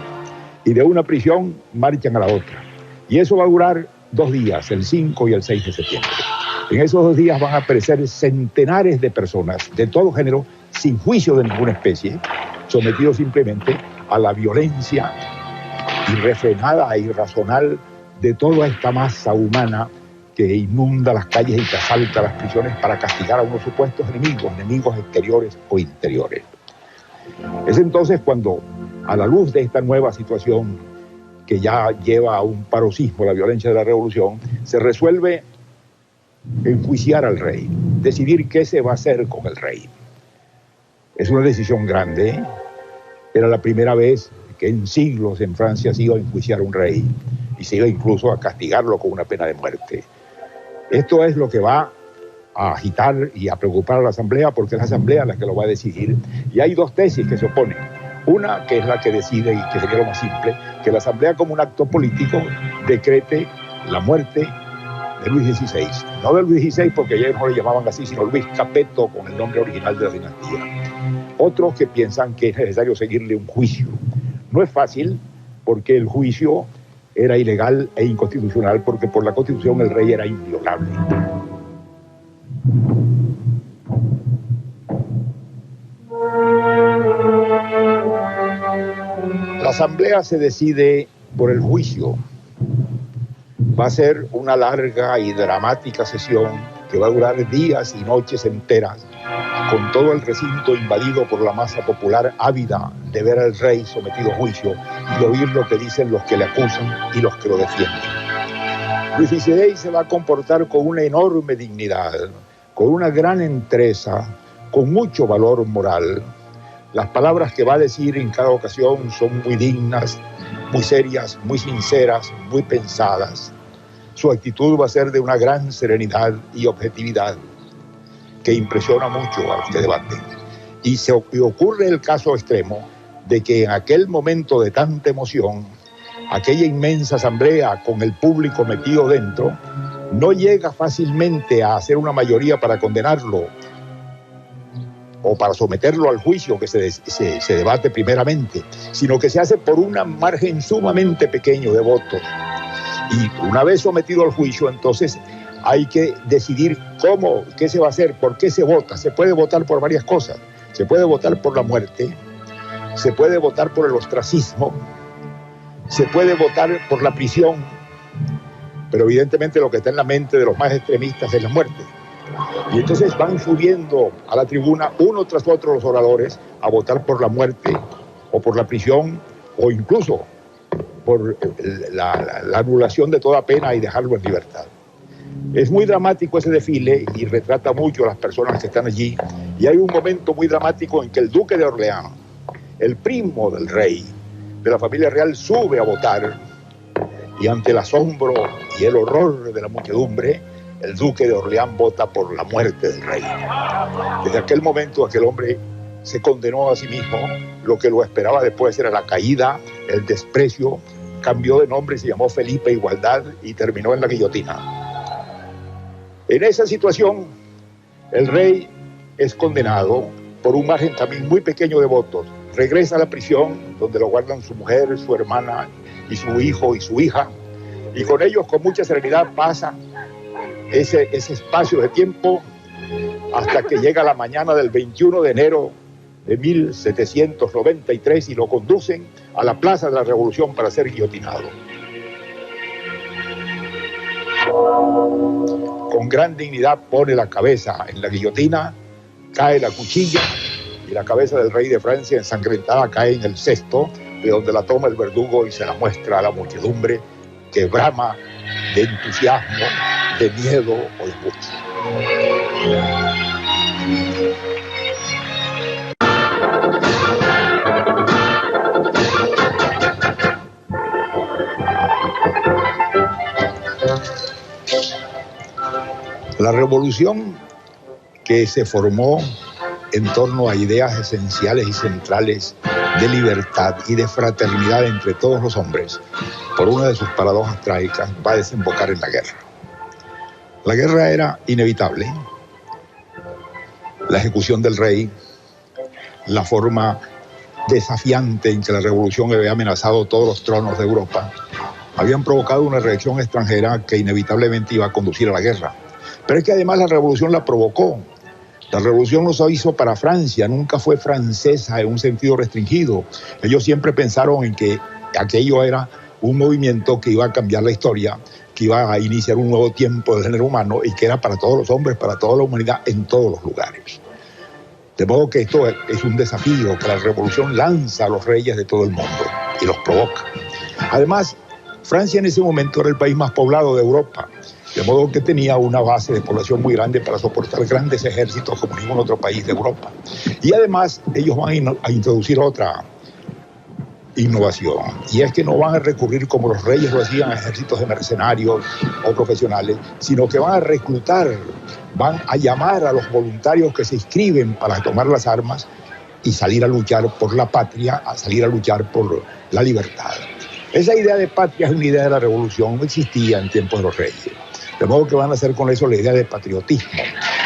Y de una prisión marchan a la otra. Y eso va a durar 2 días, el 5 y el 6 de septiembre. En esos 2 días van a aparecer centenares de personas de todo género, sin juicio de ninguna especie, sometidos simplemente a la violencia irrefrenada e irracional de toda esta masa humana que inunda las calles y que asalta las prisiones para castigar a unos supuestos enemigos exteriores o interiores. Es entonces cuando, a la luz de esta nueva situación que ya lleva a un paroxismo la violencia de la revolución, se resuelve enjuiciar al rey, decidir qué se va a hacer con el rey. Es una decisión grande. Era la primera vez que en siglos en Francia se iba a enjuiciar a un rey y se iba incluso a castigarlo con una pena de muerte. Esto es lo que va a agitar y a preocupar a la asamblea, porque es la asamblea la que lo va a decidir. Y hay 2 tesis que se oponen. Una, que es la que decide, y que sería lo más simple, que la asamblea, como un acto político, decrete la muerte de Luis XVI. No de Luis XVI, porque ayer no le llamaban así, sino Luis Capeto, con el nombre original de la dinastía. Otros que piensan que es necesario seguirle un juicio. No es fácil, porque el juicio era ilegal e inconstitucional, porque por la Constitución el rey era inviolable. La asamblea se decide por el juicio. Va a ser una larga y dramática sesión que va a durar días y noches enteras, con todo el recinto invadido por la masa popular ávida de ver al rey sometido a juicio y de oír lo que dicen los que le acusan y los que lo defienden. Luis XVI se va a comportar con una enorme dignidad, con una gran entereza, con mucho valor moral. Las palabras que va a decir en cada ocasión son muy dignas, muy serias, muy sinceras, muy pensadas. Su actitud va a ser de una gran serenidad y objetividad que impresiona mucho a los que debaten. Y ocurre el caso extremo de que en aquel momento de tanta emoción, aquella inmensa asamblea con el público metido dentro, no llega fácilmente a hacer una mayoría para condenarlo o para someterlo al juicio que se debate primeramente, sino que se hace por un margen sumamente pequeño de votos. Y una vez sometido al juicio, entonces hay que decidir cómo, qué se va a hacer, por qué se vota. Se puede votar por varias cosas. Se puede votar por la muerte, se puede votar por el ostracismo, se puede votar por la prisión, pero evidentemente lo que está en la mente de los más extremistas es la muerte. Y entonces van subiendo a la tribuna uno tras otro los oradores a votar por la muerte o por la prisión o incluso por la anulación de toda pena y dejarlo en libertad. Es muy dramático ese desfile y retrata mucho a las personas que están allí. Y hay un momento muy dramático en que el duque de Orleans, el primo del rey, de la familia real, sube a votar, y ante el asombro y el horror de la muchedumbre, el duque de Orleans vota por la muerte del rey. Desde aquel momento aquel hombre se condenó a sí mismo. Lo que lo esperaba después era la caída el desprecio, cambió de nombre, se llamó Felipe Igualdad y terminó en la guillotina. En esa situación, el rey es condenado por un margen también muy pequeño de votos. Regresa a la prisión donde lo guardan su mujer, su hermana y su hijo y su hija, y con ellos con mucha serenidad pasa ese espacio de tiempo hasta que llega la mañana del 21 de enero de 1793 y lo conducen a la Plaza de la Revolución para ser guillotinado. Con gran dignidad pone la cabeza en la guillotina, cae la cuchilla y la cabeza del rey de Francia ensangrentada cae en el cesto, de donde la toma el verdugo y se la muestra a la muchedumbre que brama de entusiasmo, de miedo o de gusto. La revolución que se formó en torno a ideas esenciales y centrales de libertad y de fraternidad entre todos los hombres, por una de sus paradojas trágicas, va a desembocar en la guerra. La guerra era inevitable. La ejecución del rey, la forma desafiante en que la revolución había amenazado todos los tronos de Europa, habían provocado una reacción extranjera que inevitablemente iba a conducir a la guerra. Pero es que además la revolución la provocó. La revolución no se hizo para Francia, nunca fue francesa en un sentido restringido. Ellos siempre pensaron en que aquello era un movimiento que iba a cambiar la historia, que iba a iniciar un nuevo tiempo del género humano y que era para todos los hombres, para toda la humanidad, en todos los lugares. De modo que esto es un desafío que la revolución lanza a los reyes de todo el mundo y los provoca. Además, Francia en ese momento era el país más poblado de Europa, de modo que tenía una base de población muy grande para soportar grandes ejércitos como ningún otro país de Europa. Y además ellos van a introducir otra innovación, y es que no van a recurrir como los reyes lo hacían a ejércitos de mercenarios o profesionales, sino que van a reclutar, van a llamar a los voluntarios que se inscriben para tomar las armas y salir a luchar por la patria, a salir a luchar por la libertad. Esa idea de patria es una idea de la revolución, no existía en tiempos de los reyes. De modo que van a hacer con eso la idea de patriotismo.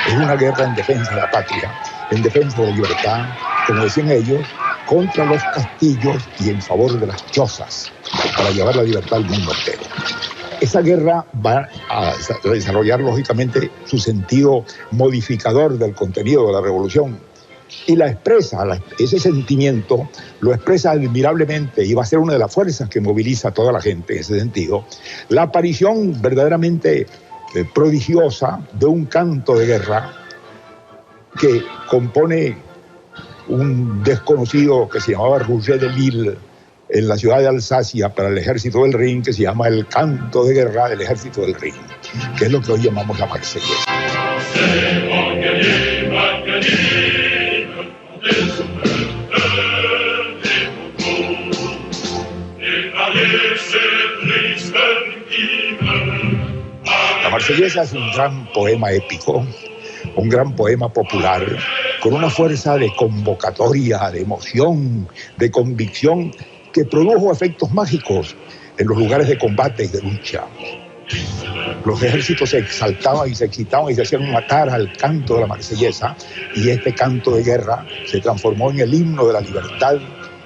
Es una guerra en defensa de la patria, en defensa de la libertad, como decían ellos, contra los castillos y en favor de las chozas, para llevar la libertad al mundo entero. Esa guerra va a desarrollar, lógicamente, su sentido modificador del contenido de la revolución. Y la expresa, ese sentimiento lo expresa admirablemente y va a ser una de las fuerzas que moviliza a toda la gente en ese sentido. La aparición verdaderamente prodigiosa de un canto de guerra que compone un desconocido que se llamaba Roger de Lille en la ciudad de Alsacia para el ejército del Rin, que se llama el canto de guerra del ejército del Rin, que es lo que hoy llamamos la Marsellesa. La Marsellesa es un gran poema épico, un gran poema popular, con una fuerza de convocatoria, de emoción, de convicción, que produjo efectos mágicos en los lugares de combate y de lucha. Los ejércitos se exaltaban y se excitaban y se hacían matar al canto de la Marsellesa, y este canto de guerra se transformó en el himno de la libertad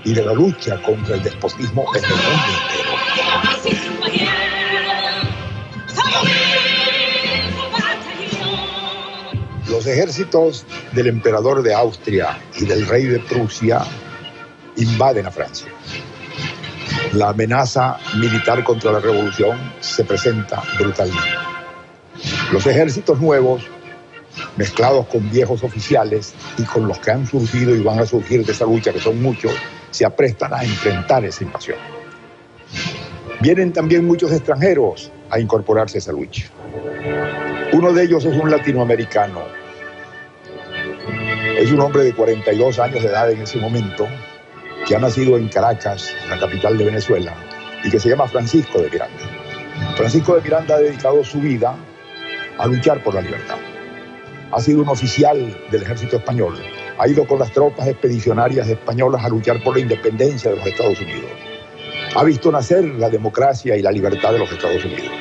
y de la lucha contra el despotismo en el mundo entero. Los ejércitos del emperador de Austria y del rey de Prusia invaden a Francia. La amenaza militar contra la revolución se presenta brutalmente. Los ejércitos nuevos, mezclados con viejos oficiales y con los que han surgido y van a surgir de esa lucha, que son muchos, se aprestan a enfrentar esa invasión. Vienen también muchos extranjeros a incorporarse a esa lucha. Uno de ellos es un latinoamericano. Es un hombre de 42 años de edad en ese momento, que ha nacido en Caracas, la capital de Venezuela, y que se llama Francisco de Miranda. Francisco de Miranda ha dedicado su vida a luchar por la libertad. Ha sido un oficial del ejército español. Ha ido con las tropas expedicionarias españolas a luchar por la independencia de los Estados Unidos. Ha visto nacer la democracia y la libertad de los Estados Unidos.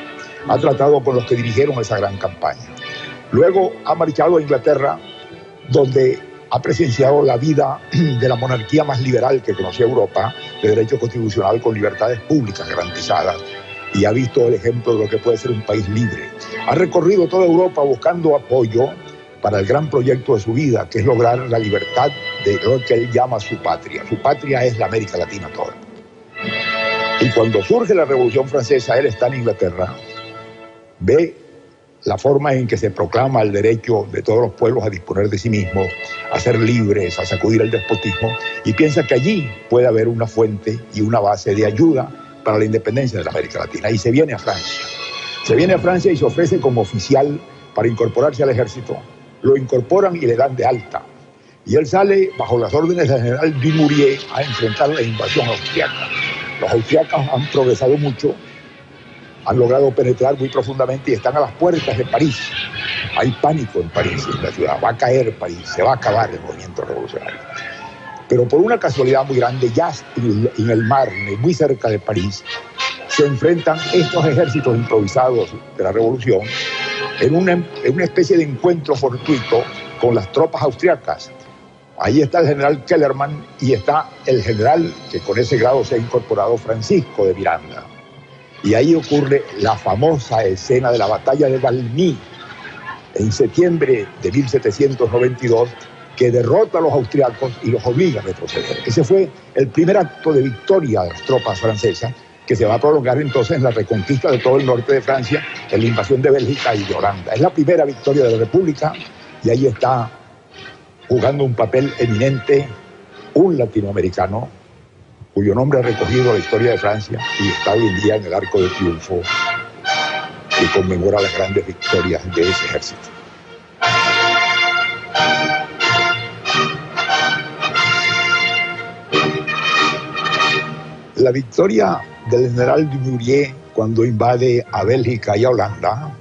Ha tratado con los que dirigieron esa gran campaña. Luego ha marchado a Inglaterra, donde ha presenciado la vida de la monarquía más liberal que conocía Europa, de derecho constitucional con libertades públicas garantizadas, y ha visto el ejemplo de lo que puede ser un país libre. Ha recorrido toda Europa buscando apoyo para el gran proyecto de su vida, que es lograr la libertad de lo que él llama su patria. Su patria es la América Latina toda. Y cuando surge la Revolución Francesa, él está en Inglaterra, ve la forma en que se proclama el derecho de todos los pueblos a disponer de sí mismos, a ser libres, a sacudir el despotismo, y piensa que allí puede haber una fuente y una base de ayuda para la independencia de la América Latina. Y se viene a Francia. Se viene a Francia y se ofrece como oficial para incorporarse al ejército. Lo incorporan y le dan de alta. Y él sale bajo las órdenes del general Dumouriez a enfrentar la invasión austriaca. Los austriacos han progresado mucho, han logrado penetrar muy profundamente y están a las puertas de París. Hay pánico en París, en la ciudad. Va a caer París, se va a acabar el movimiento revolucionario. Pero por una casualidad muy grande, ya en el Marne, muy cerca de París, se enfrentan estos ejércitos improvisados de la revolución en una especie de encuentro fortuito con las tropas austriacas. Ahí está el general Kellerman y está el general que con ese grado se ha incorporado, Francisco de Miranda. Y ahí ocurre la famosa escena de la batalla de Valmy en septiembre de 1792, que derrota a los austriacos y los obliga a retroceder. Ese fue el primer acto de victoria de las tropas francesas, que se va a prolongar entonces en la reconquista de todo el norte de Francia, en la invasión de Bélgica y de Holanda. Es la primera victoria de la República y ahí está jugando un papel eminente un latinoamericano cuyo nombre ha recogido la historia de Francia y está hoy en día en el Arco de Triunfo que conmemora las grandes victorias de ese ejército. La victoria del general Dumouriez cuando invade a Bélgica y a Holanda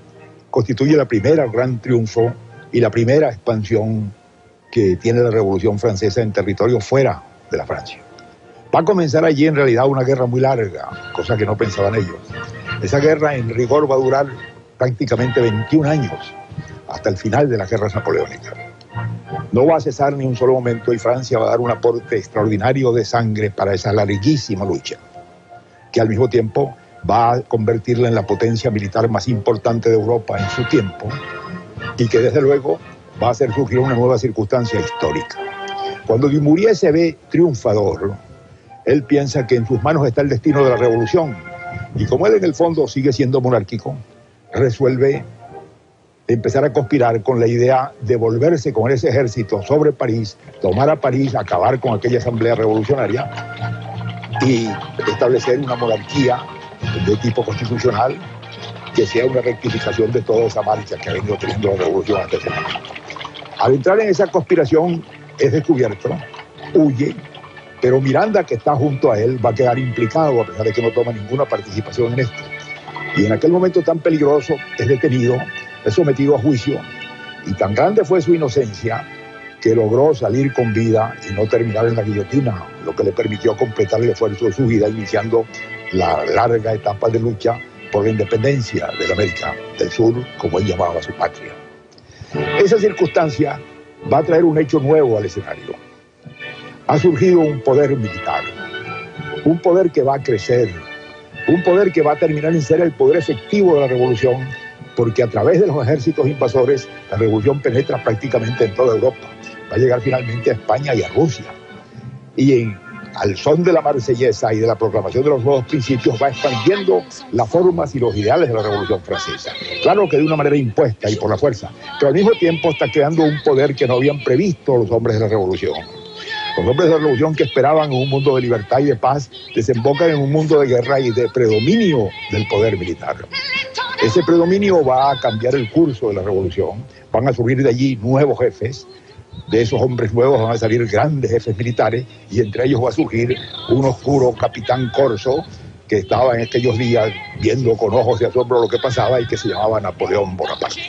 constituye la primera gran triunfo y la primera expansión que tiene la Revolución Francesa en territorio fuera de la Francia. Va a comenzar allí en realidad una guerra muy larga, cosa que no pensaban ellos. Esa guerra en rigor va a durar prácticamente 21 años, hasta el final de las guerras napoleónicas. No va a cesar ni un solo momento y Francia va a dar un aporte extraordinario de sangre para esa larguísima lucha, que al mismo tiempo va a convertirla en la potencia militar más importante de Europa en su tiempo y que desde luego va a hacer surgir una nueva circunstancia histórica. Cuando Dumouriez se ve triunfador, él piensa que en sus manos está el destino de la revolución y como él en el fondo sigue siendo monárquico, resuelve empezar a conspirar con la idea de volverse con ese ejército sobre París, tomar a París, acabar con aquella asamblea revolucionaria y establecer una monarquía de tipo constitucional que sea una rectificación de toda esa marcha que ha venido teniendo la revolución hasta ese momento. Al entrar en esa conspiración es descubierto, huye, pero Miranda, que está junto a él, va a quedar implicado a pesar de que no toma ninguna participación en esto. Y en aquel momento tan peligroso es detenido, es sometido a juicio y tan grande fue su inocencia que logró salir con vida y no terminar en la guillotina, lo que le permitió completar el esfuerzo de su vida, iniciando la larga etapa de lucha por la independencia de la América del Sur, como él llamaba su patria. Esa circunstancia va a traer un hecho nuevo al escenario. Ha surgido un poder militar, un poder que va a crecer, un poder que va a terminar en ser el poder efectivo de la revolución, porque a través de los ejércitos invasores la revolución penetra prácticamente en toda Europa. Va a llegar finalmente a España y a Rusia. Y al son de la Marsellesa y de la proclamación de los nuevos principios va expandiendo las formas y los ideales de la Revolución Francesa. Claro que de una manera impuesta y por la fuerza, pero al mismo tiempo está creando un poder que no habían previsto los hombres de la Revolución. Los hombres de la Revolución que esperaban un mundo de libertad y de paz desembocan en un mundo de guerra y de predominio del poder militar. Ese predominio va a cambiar el curso de la Revolución. Van a surgir de allí nuevos jefes. De esos hombres nuevos van a salir grandes jefes militares y entre ellos va a surgir un oscuro capitán corso que estaba en aquellos días viendo con ojos de asombro lo que pasaba y que se llamaba Napoleón Bonaparte.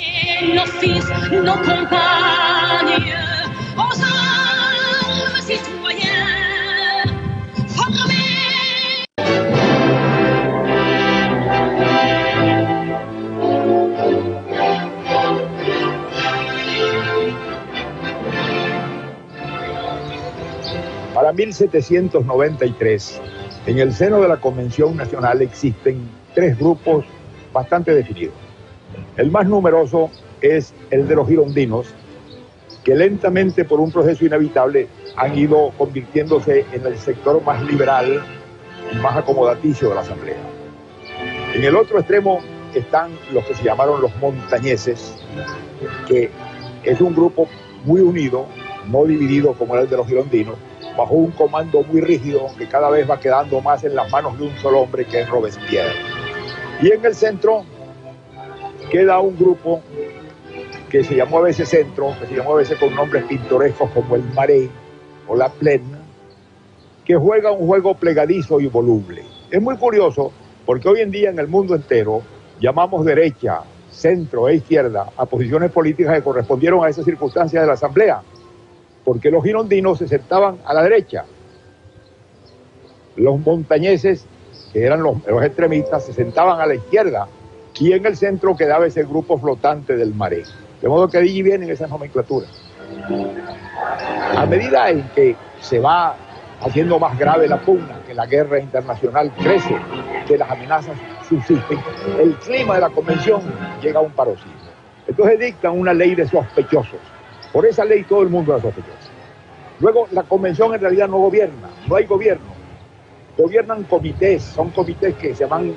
Para 1793, en el seno de la Convención Nacional existen tres grupos bastante definidos. El más numeroso es el de los girondinos, que lentamente, por un proceso inevitable, han ido convirtiéndose en el sector más liberal y más acomodaticio de la Asamblea. En el otro extremo están los que se llamaron los montañeses, que es un grupo muy unido, no dividido como era el de los girondinos, bajo un comando muy rígido que cada vez va quedando más en las manos de un solo hombre, que es Robespierre. Y en el centro queda un grupo que se llamó a veces centro, que se llamó a veces con nombres pintorescos como el Marais o la Plaine, que juega un juego plegadizo y voluble. Es muy curioso porque hoy en día en el mundo entero llamamos derecha, centro e izquierda a posiciones políticas que correspondieron a esas circunstancias de la Asamblea, porque los girondinos se sentaban a la derecha, los montañeses, que eran los extremistas, se sentaban a la izquierda, y en el centro quedaba ese grupo flotante del Marais. De modo que de allí vienen esas nomenclaturas. A medida en que se va haciendo más grave la pugna, que la guerra internacional crece, que las amenazas subsisten, el clima de la convención llega a un paroxismo. Entonces dictan una ley de sospechosos. Por esa ley todo el mundo era sospechoso. Luego la convención en realidad no gobierna, no hay gobierno. Gobiernan comités, son comités que se van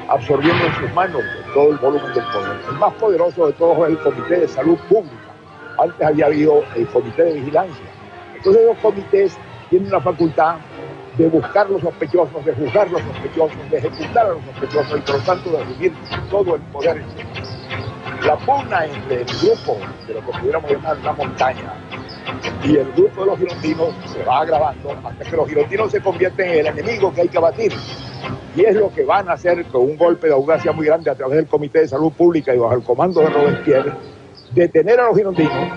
absorbiendo en sus manos todo el volumen del poder. El más poderoso de todos es el Comité de Salud Pública. Antes había habido el Comité de Vigilancia. Entonces los comités tienen la facultad de buscar los sospechosos, de juzgar los sospechosos, de ejecutar a los sospechosos y por lo tanto de asumir todo el poder. La pugna entre el grupo de lo que pudiéramos llamar la montaña y el grupo de los girondinos se va agravando hasta que los girondinos se convierten en el enemigo que hay que abatir. Y es lo que van a hacer con un golpe de audacia muy grande a través del Comité de Salud Pública y bajo el comando de Robespierre, detener a los girondinos,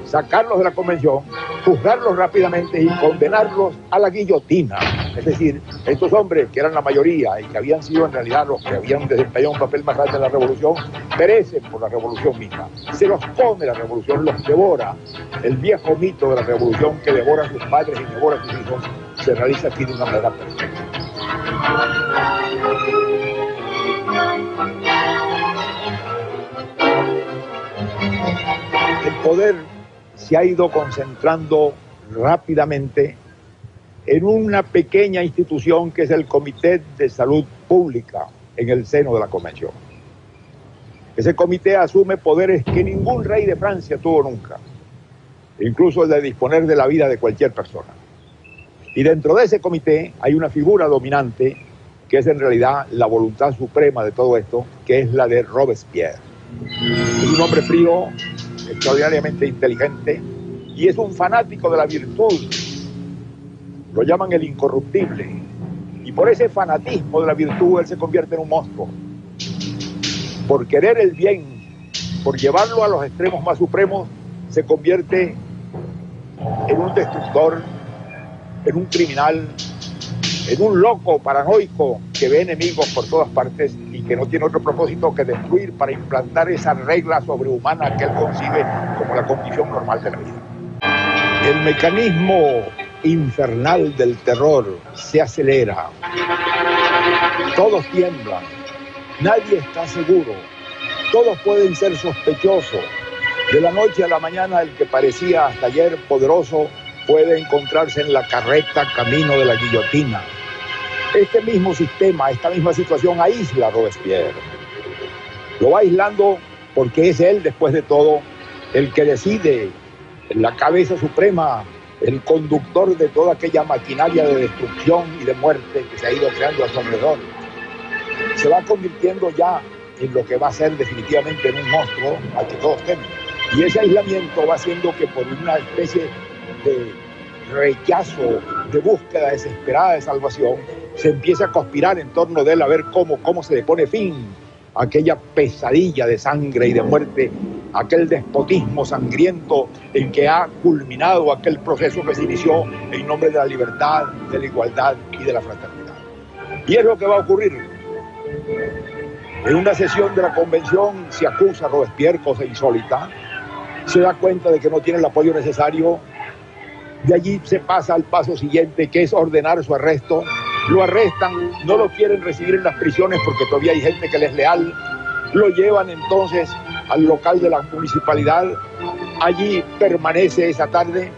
sacarlos de la convención, juzgarlos rápidamente y condenarlos a la guillotina. Es decir, estos hombres, que eran la mayoría y que habían sido en realidad los que habían desempeñado un papel más grande en la revolución, perecen por la revolución misma. Se los come la revolución, los devora. El viejo mito de la revolución que devora a sus padres y devora a sus hijos se realiza aquí de una manera perfecta. El poder se ha ido concentrando rápidamente en una pequeña institución que es el Comité de Salud Pública en el seno de la Convención. Ese comité asume poderes que ningún rey de Francia tuvo nunca, incluso el de disponer de la vida de cualquier persona. Y dentro de ese comité hay una figura dominante que es en realidad la voluntad suprema de todo esto, que es la de Robespierre. Es un hombre frío, extraordinariamente inteligente, y es un fanático de la virtud. Lo llaman el incorruptible. Y por ese fanatismo de la virtud, él se convierte en un monstruo. Por querer el bien, por llevarlo a los extremos más supremos, se convierte en un destructor, en un criminal, en un loco paranoico que ve enemigos por todas partes y que no tiene otro propósito que destruir para implantar esa regla sobrehumana que él concibe como la condición normal de la vida. El mecanismo infernal del terror se acelera. Todos tiemblan. Nadie está seguro. Todos pueden ser sospechosos. De la noche a la mañana, el que parecía hasta ayer poderoso puede encontrarse en la carreta camino de la guillotina. Este mismo sistema, esta misma situación aísla a Robespierre. Lo va aislando porque es él, después de todo, el que decide, la cabeza suprema, el conductor de toda aquella maquinaria de destrucción y de muerte que se ha ido creando a su alrededor. Se va convirtiendo ya en lo que va a ser definitivamente en un monstruo al que todos temen. Y ese aislamiento va haciendo que por una especie de rechazo, de búsqueda desesperada de salvación, se empieza a conspirar en torno de él a ver cómo se le pone fin a aquella pesadilla de sangre y de muerte, aquel despotismo sangriento en que ha culminado aquel proceso que se inició en nombre de la libertad, de la igualdad y de la fraternidad. Y es lo que va a ocurrir. En una sesión de la convención se acusa a Robespierre, cosa insólita, se da cuenta de que no tiene el apoyo necesario De allí se pasa al paso siguiente, que es ordenar su arresto. Lo arrestan, no lo quieren recibir en las prisiones porque todavía hay gente que les es leal. Lo llevan entonces al local de la municipalidad. Allí permanece esa tarde.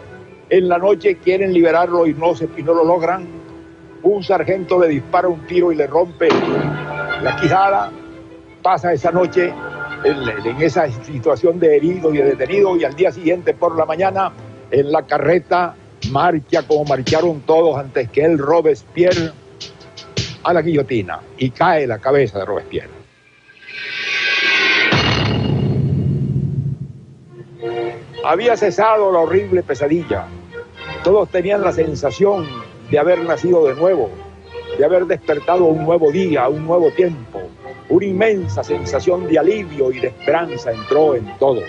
En la noche quieren liberarlo y no lo logran. Un sargento le dispara un tiro y le rompe la quijada. Pasa esa noche en esa situación de herido y de detenido, y al día siguiente por la mañana en la carreta marcha como marcharon todos antes que él, Robespierre, a la guillotina, y cae la cabeza de Robespierre. Había cesado la horrible pesadilla. Todos tenían la sensación de haber nacido de nuevo, de haber despertado un nuevo día, un nuevo tiempo. Una inmensa sensación de alivio y de esperanza entró en todos.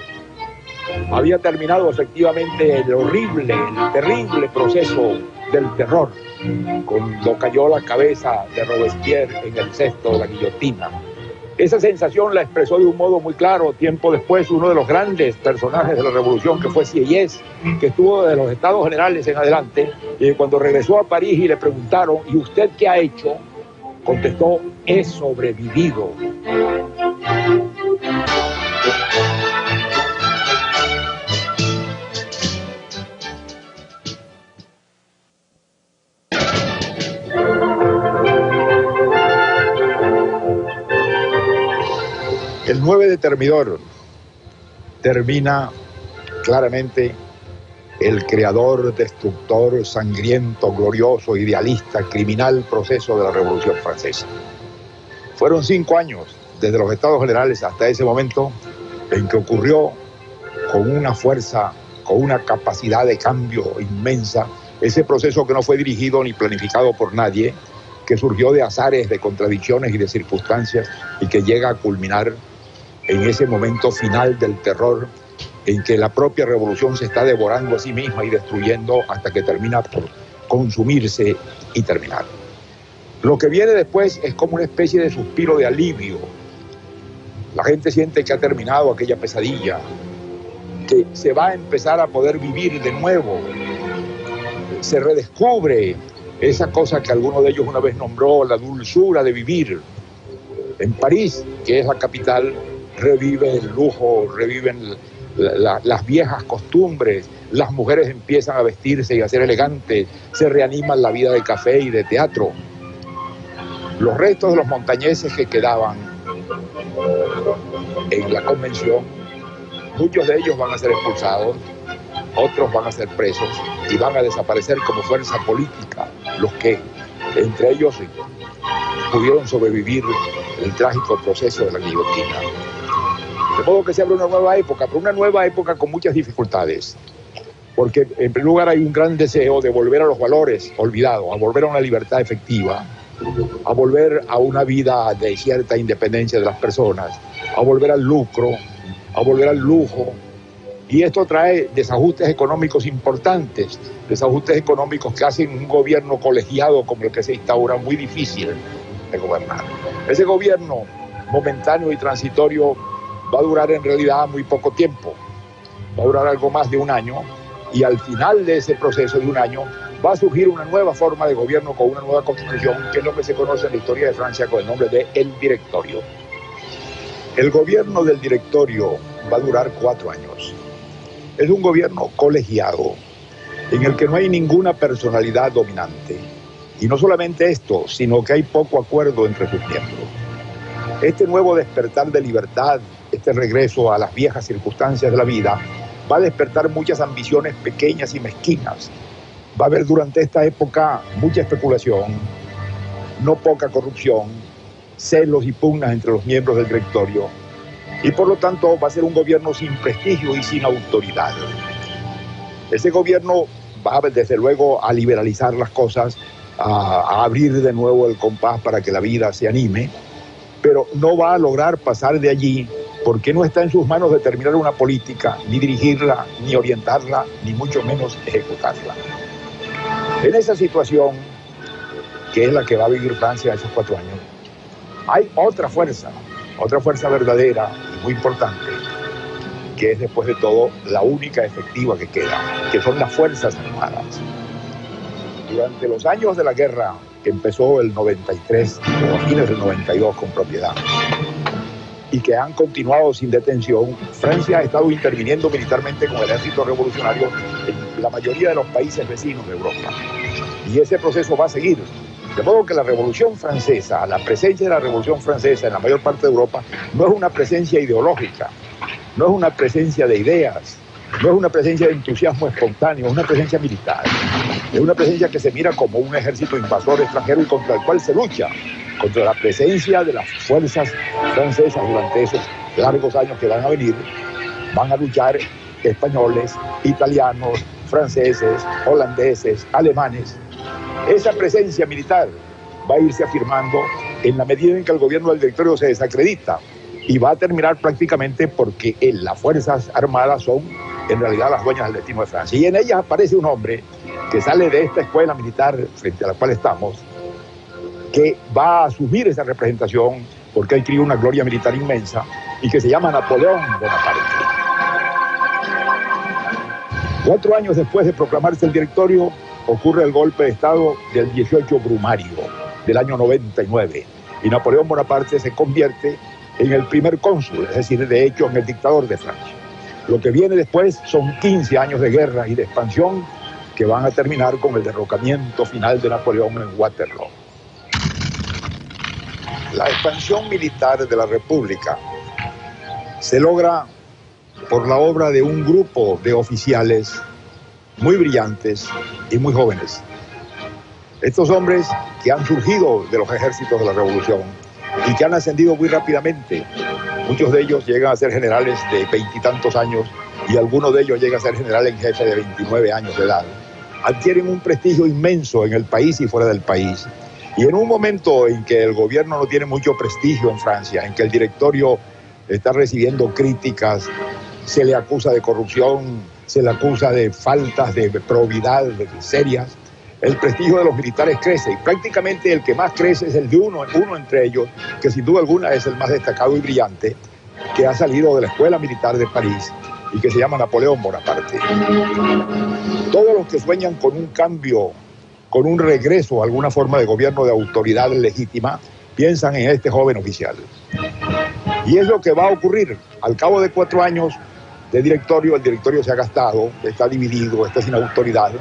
Había terminado efectivamente el horrible, el terrible proceso del terror, cuando cayó la cabeza de Robespierre en el cesto de la guillotina. Esa sensación la expresó de un modo muy claro tiempo después uno de los grandes personajes de la revolución, que fue Sieyès, que estuvo de los Estados Generales en adelante, y cuando regresó a París y le preguntaron: ¿y usted qué ha hecho?, contestó: he sobrevivido. El 9 de Thermidor termina claramente el creador, destructor, sangriento, glorioso, idealista, criminal proceso de la Revolución Francesa. Fueron 5 años desde los Estados Generales hasta ese momento en que ocurrió con una fuerza, con una capacidad de cambio inmensa, ese proceso que no fue dirigido ni planificado por nadie, que surgió de azares, de contradicciones y de circunstancias, y que llega a culminar en ese momento final del terror, en que la propia revolución se está devorando a sí misma y destruyendo hasta que termina por consumirse y terminar. Lo que viene después es como una especie de suspiro de alivio. La gente siente que ha terminado aquella pesadilla, que se va a empezar a poder vivir de nuevo. Se redescubre esa cosa que alguno de ellos una vez nombró la dulzura de vivir. En París, que es la capital, revive el lujo, reviven las viejas costumbres, las mujeres empiezan a vestirse y a ser elegantes, se reanima la vida de café y de teatro. Los restos de los montañeses que quedaban en la convención, muchos de ellos van a ser expulsados, otros van a ser presos y van a desaparecer como fuerza política, los que entre ellos pudieron sobrevivir el trágico proceso de la guillotina. De modo que se abre una nueva época, pero una nueva época con muchas dificultades. Porque en primer lugar hay un gran deseo de volver a los valores olvidados, a volver a una libertad efectiva, a volver a una vida de cierta independencia de las personas, a volver al lucro, a volver al lujo. Y esto trae desajustes económicos importantes, desajustes económicos que hacen un gobierno colegiado como el que se instaura muy difícil de gobernar. Ese gobierno momentáneo y transitorio va a durar en realidad muy poco tiempo, va a durar algo más de un año, y al final de ese proceso de un año va a surgir una nueva forma de gobierno con una nueva constitución, que es lo que se conoce en la historia de Francia con el nombre de el Directorio. El gobierno del Directorio va a durar 4 años. Es un gobierno colegiado, en el que no hay ninguna personalidad dominante. Y no solamente esto, sino que hay poco acuerdo entre sus miembros. Este nuevo despertar de libertad, este regreso a las viejas circunstancias de la vida, va a despertar muchas ambiciones pequeñas y mezquinas. Va a haber durante esta época mucha especulación, no poca corrupción, celos y pugnas entre los miembros del directorio, y por lo tanto va a ser un gobierno sin prestigio y sin autoridad. Ese gobierno va desde luego a liberalizar las cosas, a abrir de nuevo el compás para que la vida se anime, pero no va a lograr pasar de allí porque no está en sus manos determinar una política, ni dirigirla, ni orientarla, ni mucho menos ejecutarla. En esa situación, que es la que va a vivir Francia esos 4 años, hay otra fuerza verdadera y muy importante, que es después de todo la única efectiva que queda, que son las Fuerzas Armadas. Durante los años de la guerra, que empezó el 93 o a fines del 92 con propiedad, y que han continuado sin detención, Francia ha estado interviniendo militarmente con el ejército revolucionario en la mayoría de los países vecinos de Europa. Y ese proceso va a seguir. De modo que la Revolución Francesa, la presencia de la Revolución Francesa en la mayor parte de Europa, no es una presencia ideológica, no es una presencia de ideas, no es una presencia de entusiasmo espontáneo, es una presencia militar. Es una presencia que se mira como un ejército invasor extranjero y contra el cual se lucha, contra la presencia de las fuerzas francesas durante esos largos años que van a venir. Van a luchar españoles, italianos, franceses, holandeses, alemanes. Esa presencia militar va a irse afirmando en la medida en que el gobierno del directorio se desacredita y va a terminar prácticamente porque las Fuerzas Armadas son en realidad las dueñas del destino de Francia. Y en ellas aparece un hombre que sale de esta escuela militar frente a la cual estamos, que va a asumir esa representación porque adquirió una gloria militar inmensa y que se llama Napoleón Bonaparte. 4 años después de proclamarse el directorio, ocurre el golpe de Estado del 18 Brumario del año 99 y Napoleón Bonaparte se convierte en el primer cónsul, es decir, de hecho en el dictador de Francia. Lo que viene después son 15 años de guerra y de expansión que van a terminar con el derrocamiento final de Napoleón en Waterloo. La expansión militar de la República se logra por la obra de un grupo de oficiales muy brillantes y muy jóvenes. Estos hombres que han surgido de los ejércitos de la Revolución y que han ascendido muy rápidamente. Muchos de ellos llegan a ser generales de 20 y tantos años y algunos de ellos llegan a ser general en jefe de 29 años de edad. Adquieren un prestigio inmenso en el país y fuera del país. Y en un momento en que el gobierno no tiene mucho prestigio en Francia, en que el directorio está recibiendo críticas, se le acusa de corrupción, se le acusa de faltas de probidad serias, el prestigio de los militares crece y prácticamente el que más crece es el de uno entre ellos, que sin duda alguna es el más destacado y brillante, que ha salido de la Escuela Militar de París y que se llama Napoleón Bonaparte. Todos los que sueñan con un cambio, con un regreso a alguna forma de gobierno de autoridad legítima, piensan en este joven oficial. Y es lo que va a ocurrir. Al cabo de 4 años de directorio, el directorio se ha gastado, está dividido, está sin autoridad,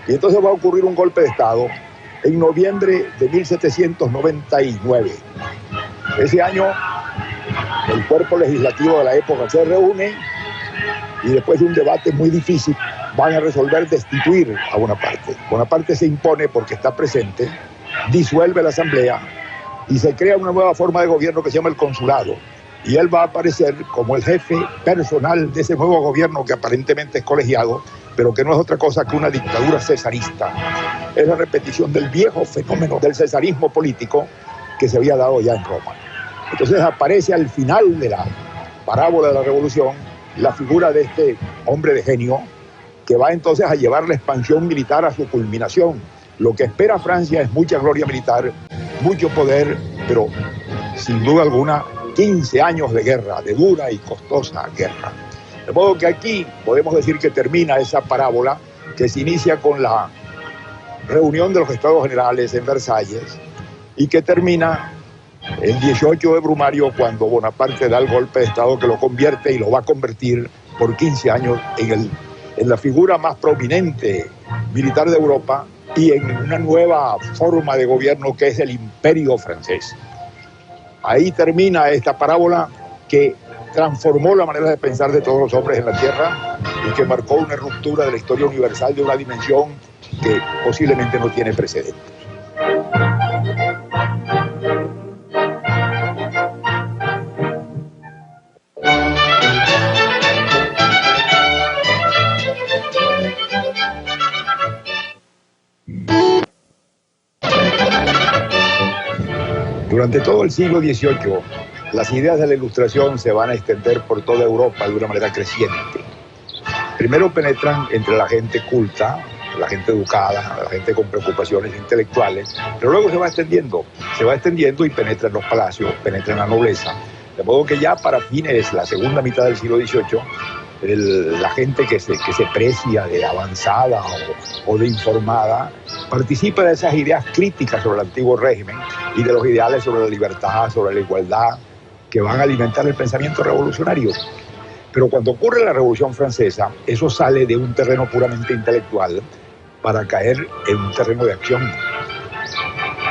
y entonces va a ocurrir un golpe de Estado en noviembre de 1799. Ese año, el cuerpo legislativo de la época se reúne y después de un debate muy difícil van a resolver destituir a Bonaparte. Bonaparte se impone porque está presente, disuelve la asamblea y se crea una nueva forma de gobierno que se llama el consulado. Y él va a aparecer como el jefe personal de ese nuevo gobierno que aparentemente es colegiado, pero que no es otra cosa que una dictadura cesarista. Es la repetición del viejo fenómeno del cesarismo político que se había dado ya en Roma. Entonces aparece al final de la parábola de la revolución la figura de este hombre de genio que va entonces a llevar la expansión militar a su culminación. Lo que espera Francia es mucha gloria militar, mucho poder, pero sin duda alguna 15 años de guerra, de dura y costosa guerra. De modo que aquí podemos decir que termina esa parábola que se inicia con la reunión de los Estados Generales en Versalles y que termina el 18 de Brumario cuando Bonaparte da el golpe de Estado que lo convierte y lo va a convertir por 15 años en la figura más prominente militar de Europa y en una nueva forma de gobierno que es el imperio francés. Ahí termina esta parábola que transformó la manera de pensar de todos los hombres en la tierra y que marcó una ruptura de la historia universal de una dimensión que posiblemente no tiene precedentes. Durante todo el siglo XVIII, las ideas de la Ilustración se van a extender por toda Europa de una manera creciente. Primero penetran entre la gente culta, la gente educada, la gente con preocupaciones intelectuales, pero luego se va extendiendo y penetra en los palacios, penetra en la nobleza. De modo que ya para fines, la segunda mitad del siglo XVIII, la gente que se precia de avanzada o de informada, participa de esas ideas críticas sobre el antiguo régimen y de los ideales sobre la libertad, sobre la igualdad, que van a alimentar el pensamiento revolucionario. Pero cuando ocurre la Revolución Francesa, eso sale de un terreno puramente intelectual para caer en un terreno de acción.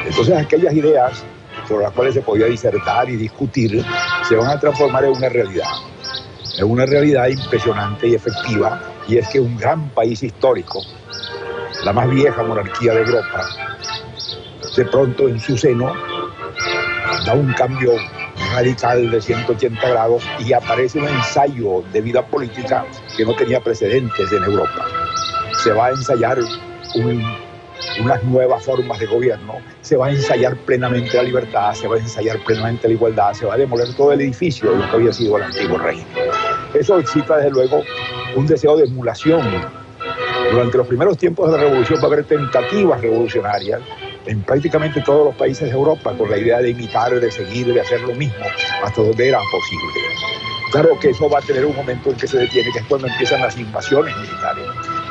Entonces aquellas ideas sobre las cuales se podía disertar y discutir se van a transformar en una realidad impresionante y efectiva, y es que un gran país histórico, la más vieja monarquía de Europa, de pronto en su seno da un cambio radical de 180 grados y aparece un ensayo de vida política que no tenía precedentes en Europa. Se va a ensayar unas nuevas formas de gobierno, se va a ensayar plenamente la libertad, se va a ensayar plenamente la igualdad, se va a demoler todo el edificio de lo que había sido el antiguo régimen. Eso excita desde luego un deseo de emulación. Durante los primeros tiempos de la revolución va a haber tentativas revolucionarias en prácticamente todos los países de Europa, con la idea de imitar, de seguir, de hacer lo mismo, hasta donde era posible. Claro que eso va a tener un momento en que se detiene, que es cuando empiezan las invasiones militares.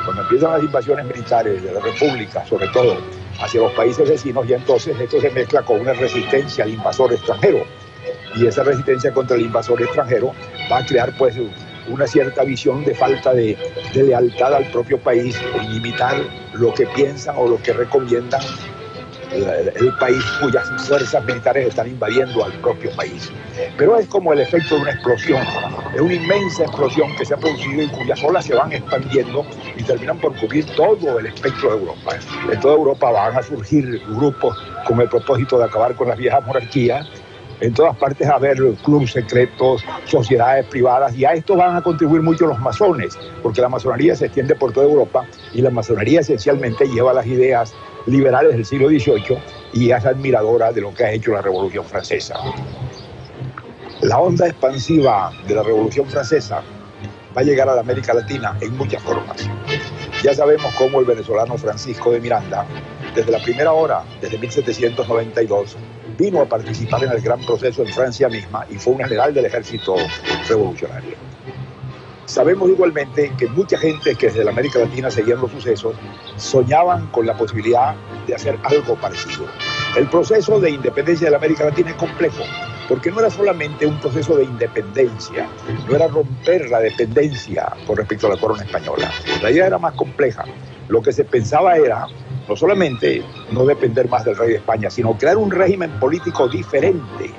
Cuando empiezan las invasiones militares de la República, sobre todo hacia los países vecinos, y entonces esto se mezcla con una resistencia al invasor extranjero. Y esa resistencia contra el invasor extranjero va a crear pues una cierta visión de falta de lealtad al propio país, en imitar lo que piensan o lo que recomiendan el país cuyas fuerzas militares están invadiendo al propio país. Pero es como el efecto de una explosión, es una inmensa explosión que se ha producido y cuyas olas se van expandiendo y terminan por cubrir todo el espectro de Europa. En toda Europa van a surgir grupos con el propósito de acabar con las viejas monarquías. En todas partes va a haber clubes secretos, sociedades privadas, y a esto van a contribuir mucho los masones, porque la masonería se extiende por toda Europa y la masonería esencialmente lleva las ideas liberales del siglo XVIII y es admiradora de lo que ha hecho la Revolución Francesa. La onda expansiva de la Revolución Francesa va a llegar a la América Latina en muchas formas. Ya sabemos cómo el venezolano Francisco de Miranda, desde la primera hora, desde 1792, vino a participar en el gran proceso en Francia misma y fue un general del ejército revolucionario. Sabemos igualmente que mucha gente que desde la América Latina seguían los sucesos soñaban con la posibilidad de hacer algo parecido. El proceso de independencia de la América Latina es complejo, porque no era solamente un proceso de independencia, no era romper la dependencia con respecto a la corona española. La idea era más compleja. Lo que se pensaba era no solamente no depender más del rey de España, sino crear un régimen político diferente,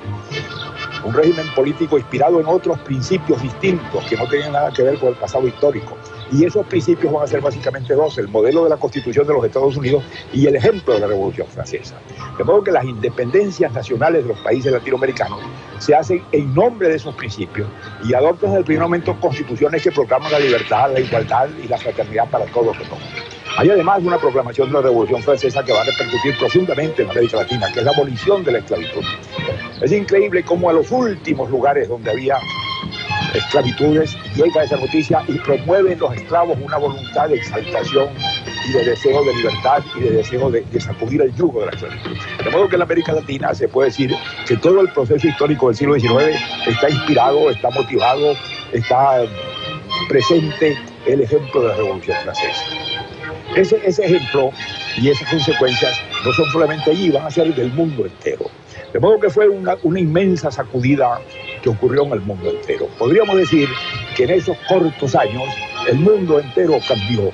un régimen político inspirado en otros principios distintos que no tenían nada que ver con el pasado histórico. Y esos principios van a ser básicamente dos: el modelo de la Constitución de los Estados Unidos y el ejemplo de la Revolución Francesa. De modo que las independencias nacionales de los países latinoamericanos se hacen en nombre de esos principios y adoptan desde el primer momento constituciones que proclaman la libertad, la igualdad y la fraternidad para todos los hombres. Hay además una proclamación de la Revolución Francesa que va a repercutir profundamente en América Latina, que es la abolición de la esclavitud. Es increíble cómo a los últimos lugares donde había esclavitudes llega esa noticia y promueve en los esclavos una voluntad de exaltación y de deseo de libertad y de deseo de sacudir el yugo de la esclavitud. De modo que en la América Latina se puede decir que todo el proceso histórico del siglo XIX está inspirado, está motivado, está presente el ejemplo de la Revolución Francesa. Ese ejemplo y esas consecuencias no son solamente allí, van a ser del mundo entero. De modo que fue una inmensa sacudida que ocurrió en el mundo entero. Podríamos decir que en esos cortos años el mundo entero cambió.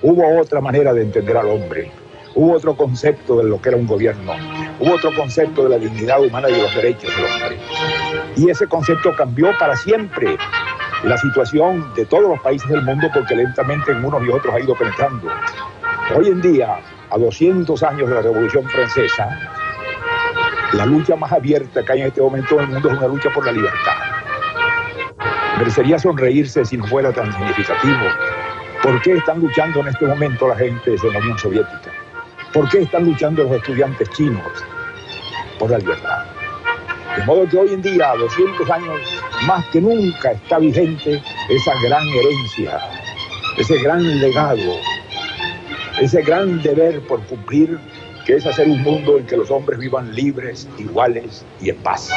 Hubo otra manera de entender al hombre, hubo otro concepto de lo que era un gobierno, hubo otro concepto de la dignidad humana y de los derechos del hombre. Y ese concepto cambió para siempre la situación de todos los países del mundo, porque lentamente en unos y otros ha ido penetrando. Hoy en día, a 200 años de la Revolución Francesa, la lucha más abierta que hay en este momento en el mundo es una lucha por la libertad. Merecería sonreírse si no fuera tan significativo. ¿Por qué están luchando en este momento la gente de la Unión Soviética? ¿Por qué están luchando los estudiantes chinos? Por la libertad. De modo que hoy en día, a 200 años, más que nunca está vigente esa gran herencia, ese gran legado, ese gran deber por cumplir, que es hacer un mundo en que los hombres vivan libres, iguales y en paz.